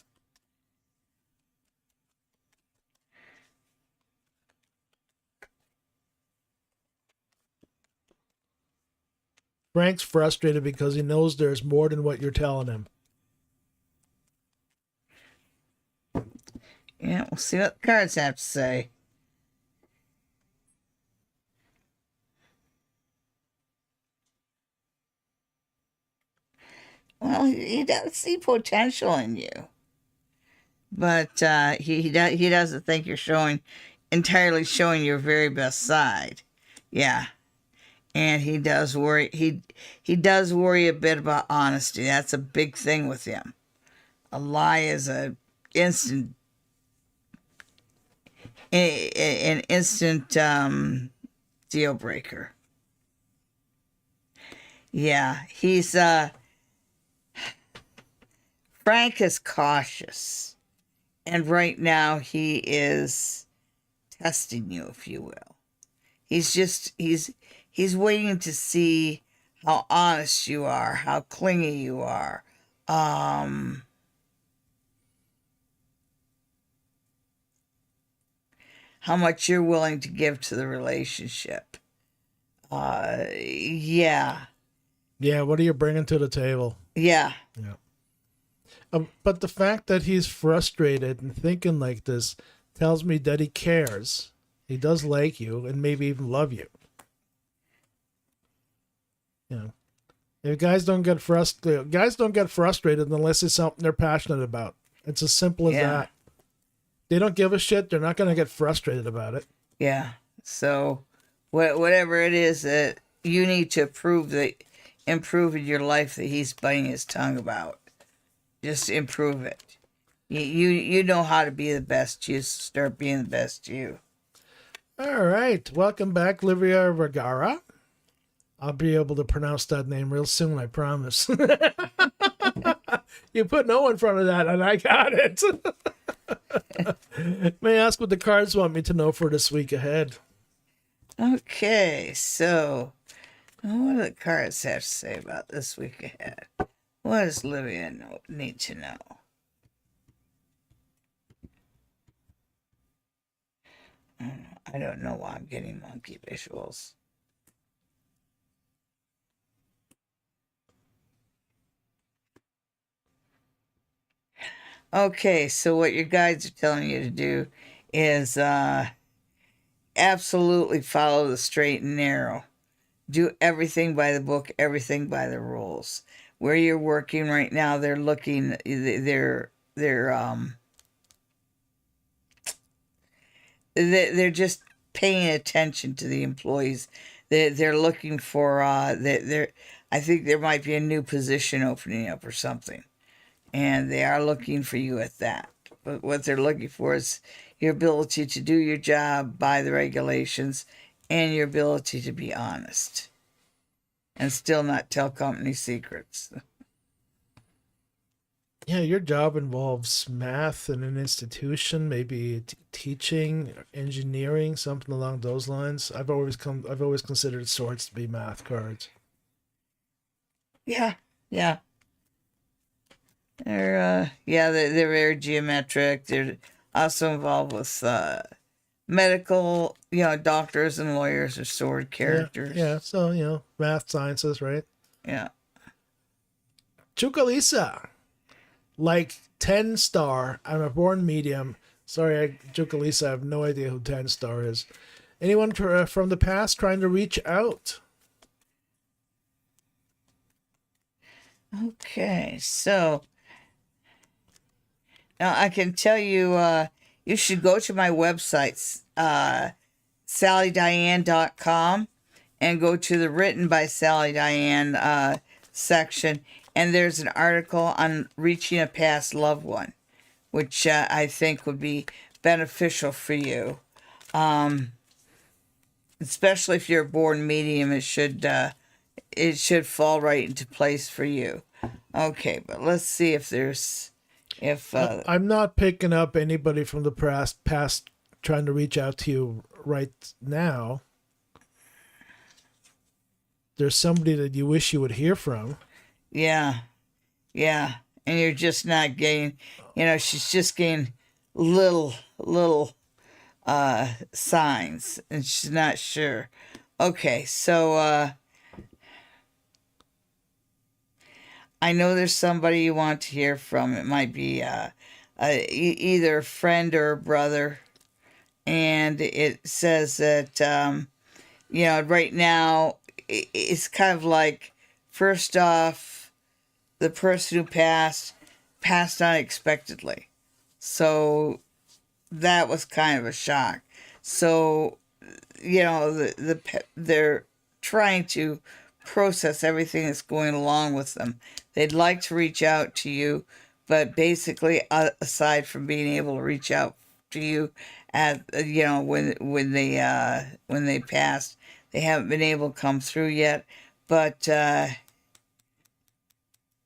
S1: Frank's frustrated because he knows there's more than what you're telling him.
S2: Yeah, we'll see what the cards have to say. Well, he does see potential in you, but he doesn't think you're entirely showing your very best side. Yeah, and he does worry. He does worry a bit about honesty. That's a big thing with him. A lie is a instant an instant deal breaker. Yeah, he's Frank is cautious, and right now he is testing you, if you will. He's waiting to see how honest you are, how clingy you are. Um, how much you're willing to give to the relationship. Yeah,
S1: Yeah, what are you bringing to the table?
S2: yeah,
S1: Yeah. But the fact that he's frustrated and thinking like this tells me that he cares. He does like you and maybe even love you. You know, if guys don't get frustrated unless it's something they're passionate about. It's as simple as
S2: yeah,
S1: that. They don't give a shit. They're not going to get frustrated about it.
S2: yeah. So, whatever it is that you need to improve in your life that he's biting his tongue about, just improve it. You know how to be the best you. Start being the best you.
S1: All right. Welcome back, Livia Vergara. I'll be able to pronounce that name real soon, I promise. You put no in front of that, and I got it. May I ask what the cards want me to know for this week ahead?
S2: Okay, so what do the cards have to say about this week ahead? What does Livia need to know? I don't know why I'm getting monkey visuals. Okay, so what your guides are telling you to do is absolutely follow the straight and narrow. Do everything by the book, everything by the rules. Where you're working right now, they're just paying attention to the employees. They're looking for I think there might be a new position opening up or something, and they are looking for you at that. But what they're looking for is your ability to do your job by the regulations and your ability to be honest and still not tell company secrets.
S1: Yeah, your job involves math in an institution, maybe teaching, engineering, something along those lines. I've always considered swords to be math cards.
S2: Yeah, yeah. They're very geometric. They're also involved with medical, doctors and lawyers are sword
S1: Yeah,
S2: characters.
S1: yeah. So math, sciences, right?
S2: Yeah.
S1: Chukalisa, like 10 star. I'm a born medium. Sorry, Chukalisa. I have no idea who 10 star is. Anyone from the past trying to reach out?
S2: Okay, so now I can tell you, you should go to my website, SallyDiane.com, and go to the written by Sally Diane section. And there's an article on reaching a past loved one, which I think would be beneficial for you. Especially if you're a born medium, it should fall right into place for you. Okay, but let's see if
S1: I'm not picking up anybody from the past trying to reach out to you right now. There's somebody that you wish you would hear from.
S2: yeah, yeah, and you're just not getting, she's just getting little signs, and she's not sure. Okay, so I know there's somebody you want to hear from. It might be either a friend or a brother. And it says that, right now, it's kind of like, first off, the person who passed unexpectedly. So that was kind of a shock. So, they're trying to process everything that's going along with them. They'd like to reach out to you, but basically, aside from being able to reach out to you at when they passed. They haven't been able to come through yet, but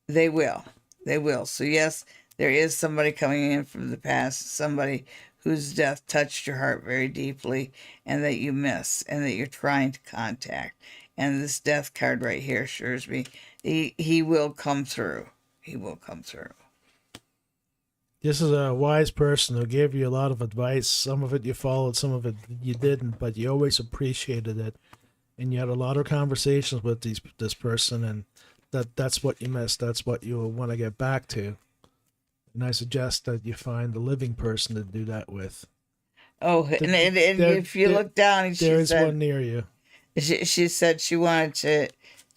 S2: they will. They will. So yes, there is somebody coming in from the past, somebody whose death touched your heart very deeply and that you miss and that you're trying to contact. And this death card right here assures me he will come through. He will come through.
S1: This is a wise person who gave you a lot of advice. Some of it you followed, some of it you didn't, but you always appreciated it. And you had a lot of conversations with this person, and that's what you missed. That's what you want to get back to. And I suggest that you find a living person to do that with.
S2: Oh, and if you look down,
S1: there is one near you.
S2: She said she wanted to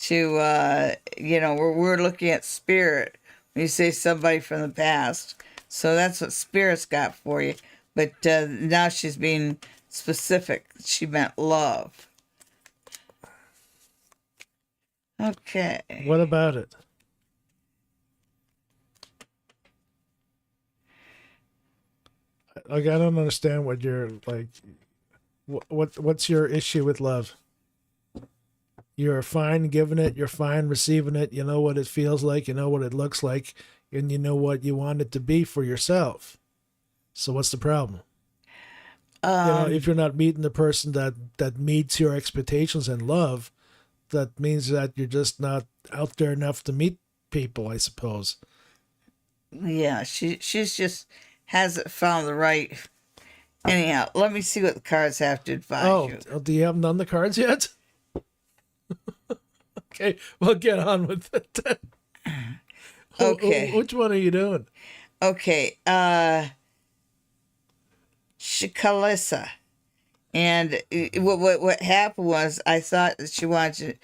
S2: we're looking at spirit when you say somebody from the past. So that's what spirit's got for you. But now she's being specific. She meant love. Okay.
S1: What about it? Like, I don't understand what you're like. What's your issue with love? You're fine giving it. You're fine receiving it. You know what it feels like. You know what it looks like, and you know what you want it to be for yourself. So what's the problem? If you're not meeting the person that meets your expectations and love, that means that you're just not out there enough to meet people, I suppose.
S2: Yeah, she's just hasn't found the right. Anyhow, let me see what the cards have to advise you.
S1: Oh, do you have none of the cards yet? Okay, well, get on with it.
S2: Okay.
S1: Which one are you doing?
S2: Okay, Shikalissa. And what happened was we thought that she wanted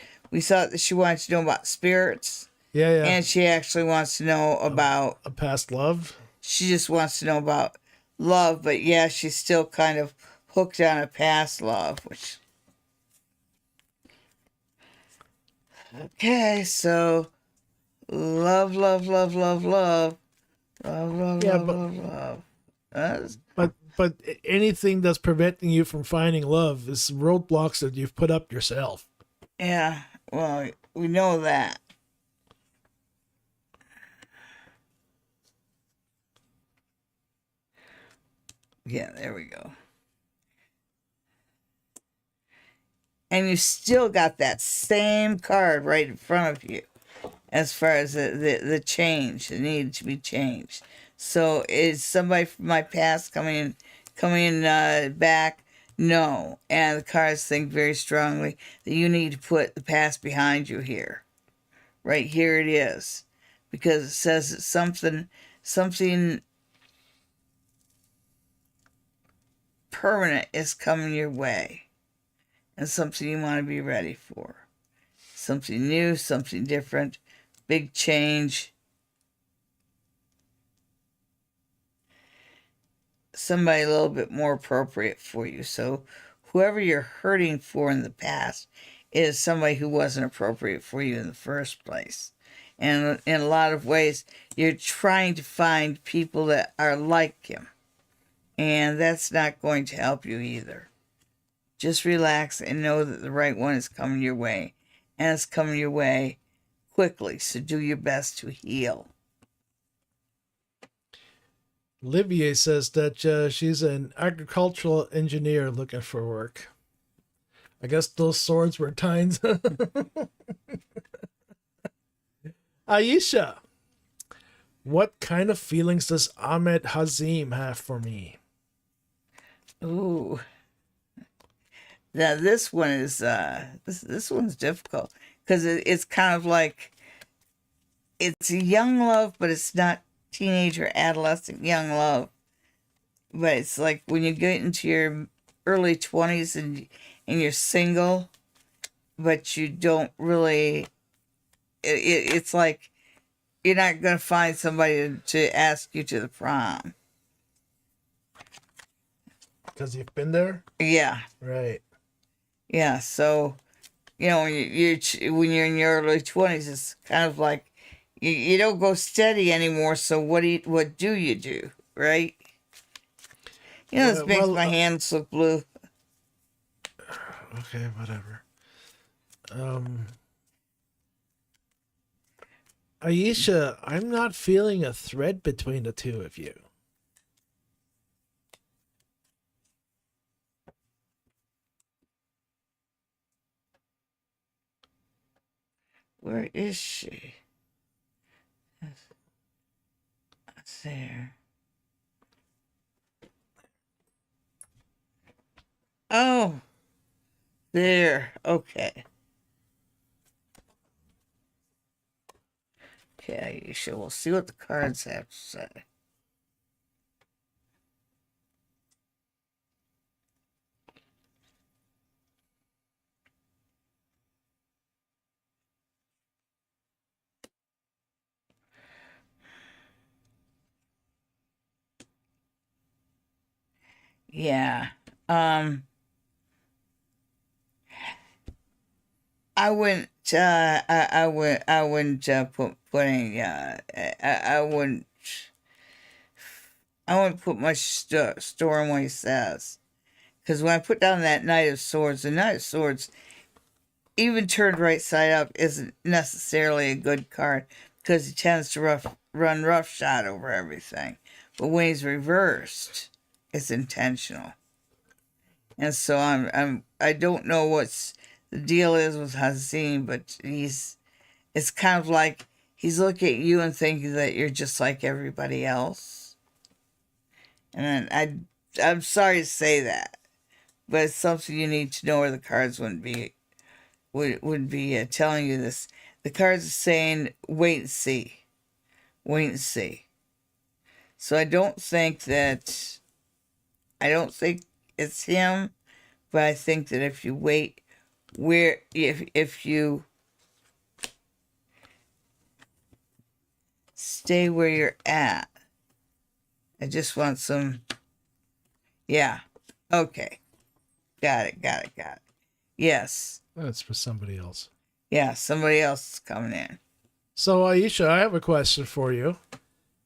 S2: to know about spirits.
S1: Yeah.
S2: And she actually wants to know about
S1: a past love.
S2: She just wants to know about love, but yeah, she's still kind of hooked on a past love, which. Okay, so love.
S1: But anything that's preventing you from finding love is roadblocks that you've put up yourself.
S2: Yeah, well, we know that. Yeah, there we go. And you still got that same card right in front of you as far as the change, the need to be changed. So is somebody from my past coming back? No. And the cards think very strongly that you need to put the past behind you here. Right here it is. Because it says that something permanent is coming your way. And something you want to be ready for. Something new, something different, big change. Somebody a little bit more appropriate for you. So whoever you're hurting for in the past is somebody who wasn't appropriate for you in the first place. And in a lot of ways, you're trying to find people that are like him. And that's not going to help you either. Just relax and know that the right one is coming your way. And it's coming your way quickly. So do your best to heal.
S1: Olivier says that she's an agricultural engineer looking for work. I guess those swords were tines. Aisha, what kind of feelings does Ahmed Hazim have for me?
S2: Ooh. Now this one is this one's difficult because it's kind of like it's a young love, but it's not teenager, adolescent young love. But it's like when you get into your early 20s and you're single, but you don't really. It's like you're not going to find somebody to ask you to the prom.
S1: Because you've been there?
S2: Yeah.
S1: Right.
S2: Yeah, so, when you're in your early 20s, it's kind of like you don't go steady anymore, so what do you do, right? You know, this makes
S1: Well,
S2: my hands look blue.
S1: okay, whatever. Um, Aisha, I'm not feeling a thread between the two of you.
S2: Where is she? There. Oh, there. Okay. Okay, Aisha, we'll see what the cards have to say. Yeah. I wouldn't. I wouldn't putting. I wouldn't. I wouldn't put much store in what he says, because when I put down that Knight of Swords, the Knight of Swords, even turned right side up, isn't necessarily a good card because he tends to run roughshod over everything. But when he's reversed, it's intentional. And so I don't know what's the deal is with Hazim, but it's kind of like he's looking at you and thinking that you're just like everybody else. And I'm sorry to say that, but it's something you need to know, or the cards wouldn't be would be telling you this. The cards are saying wait and see, wait and see. So I don't think it's him, but I think that if you wait, if you stay where you're at, I just want some. Yeah. Okay. Got it. Yes.
S1: That's for somebody else.
S2: Yeah, somebody else is coming in.
S1: So, Aisha, I have a question for you.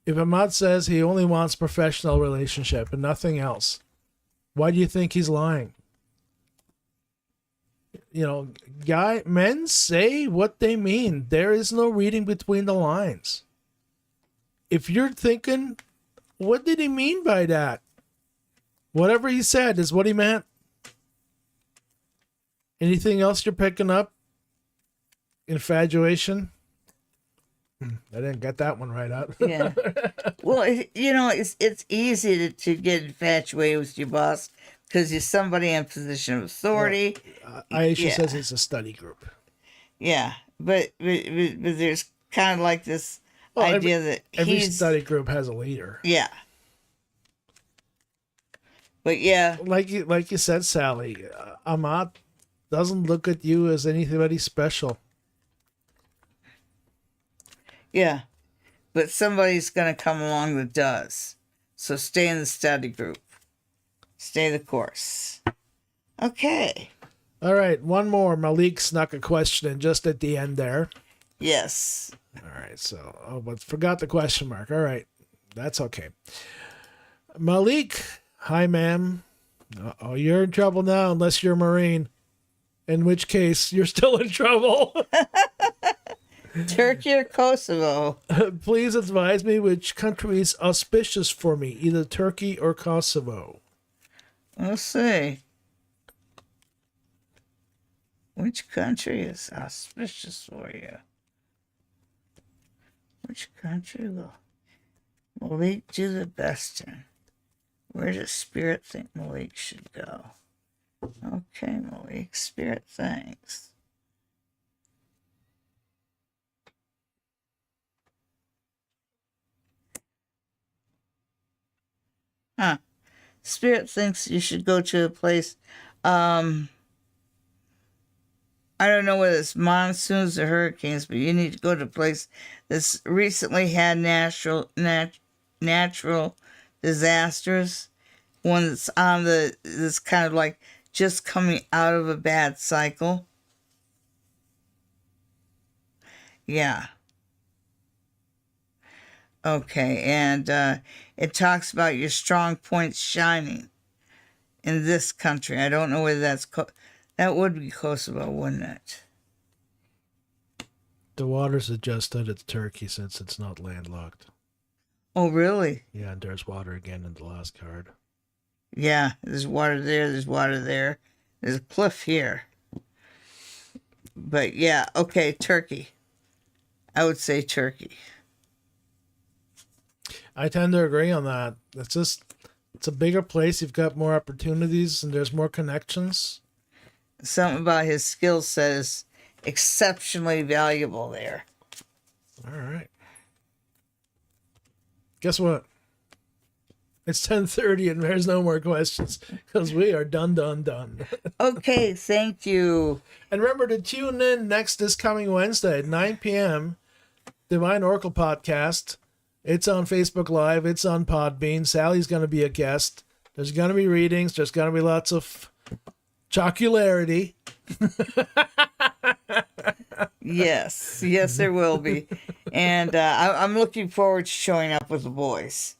S1: If Ahmad says he only wants professional relationship and nothing else, why do you think he's lying? You know, men say what they mean. There is no reading between the lines. If you're thinking, what did he mean by that? Whatever he said is what he meant. Anything else you're picking up? Infatuation? I didn't get that one right up.
S2: Yeah. Well, it's easy to get infatuated with your boss because you're somebody in a position of authority.
S1: Aisha
S2: Yeah.
S1: says it's a study group.
S2: Yeah, but there's kind of like this idea that
S1: every
S2: he's
S1: study group has a leader.
S2: Yeah. But yeah,
S1: Like you said, Sally, Ahmad doesn't look at you as anybody special.
S2: yeah. But somebody's going to come along that does. So stay in the study group. Stay the course. Okay.
S1: All right, one more. Malik snuck a question in just at the end there.
S2: Yes.
S1: All right, but forgot the question mark. All right, that's okay. Malik, hi, ma'am. Oh, you're in trouble now unless you're a Marine, in which case you're still in trouble.
S2: Turkey or Kosovo?
S1: Please advise me which country is auspicious for me, either Turkey or Kosovo.
S2: Let's see. Which country is auspicious for you? Which country will Malik do the best in? Where does Spirit think Malik should go? Okay, Malik, Spirit thinks. Huh. Spirit thinks you should go to a place. I don't know whether it's monsoons or hurricanes, but you need to go to a place that's recently had natural disasters. One that's that's kind of like just coming out of a bad cycle. Yeah. Okay, and it talks about your strong points shining. in this country. I don't know whether that would be Kosovo, wouldn't it?
S1: The water suggested it's Turkey since it's not landlocked.
S2: Oh, really?
S1: Yeah, and there's water again in the last card.
S2: Yeah, there's water there. There's water there. There's a cliff here. But yeah, okay, Turkey. I would say Turkey.
S1: I tend to agree on that. It's a bigger place. You've got more opportunities and there's more connections.
S2: Something about his skill set is exceptionally valuable there.
S1: All right. Guess what? It's 10:30 and there's no more questions because we are done.
S2: Okay, thank you.
S1: And remember to tune in this coming Wednesday at 9 p.m. Divine Oracle Podcast. It's on Facebook Live. It's on Podbean. Sally's going to be a guest. There's going to be readings. There's going to be lots of jocularity.
S2: Yes, there will be. And I'm looking forward to showing up with the boys.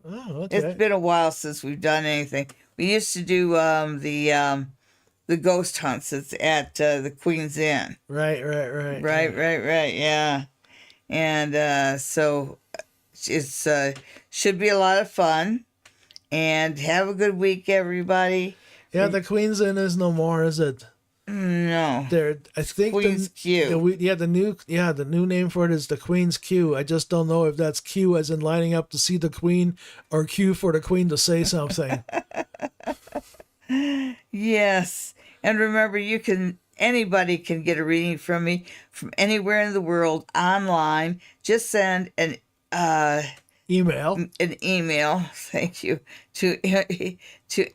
S1: Oh, okay.
S2: It's been a while since we've done anything. We used to do the ghost hunts at the Queen's Inn.
S1: Right.
S2: Yeah. And so it's should be a lot of fun. And have a good week, everybody.
S1: Yeah, the Queen's Inn is no more, is it?
S2: No.
S1: I think
S2: Queen's Q.
S1: The new name for it is the Queen's Q. I just don't know if that's Q as in lining up to see the Queen or Q for the Queen to say something.
S2: Yes. And remember, anybody can get a reading from me from anywhere in the world online. Just send an
S1: email.
S2: Thank you, to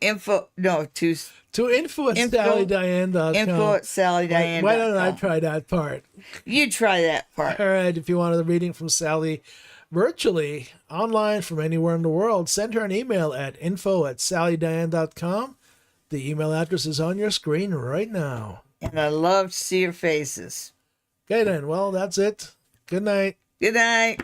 S2: info
S1: at SallyDiane.com.
S2: info at SallyDiane.com.
S1: Why don't I try that part?
S2: You try that part.
S1: All right. If you wanted a reading from Sally virtually, online from anywhere in the world, send her an email at info at SallyDiane.com. The email address is on your screen right now.
S2: And I love to see your faces.
S1: Okay, then. Well, that's it. Good night.
S2: Good night.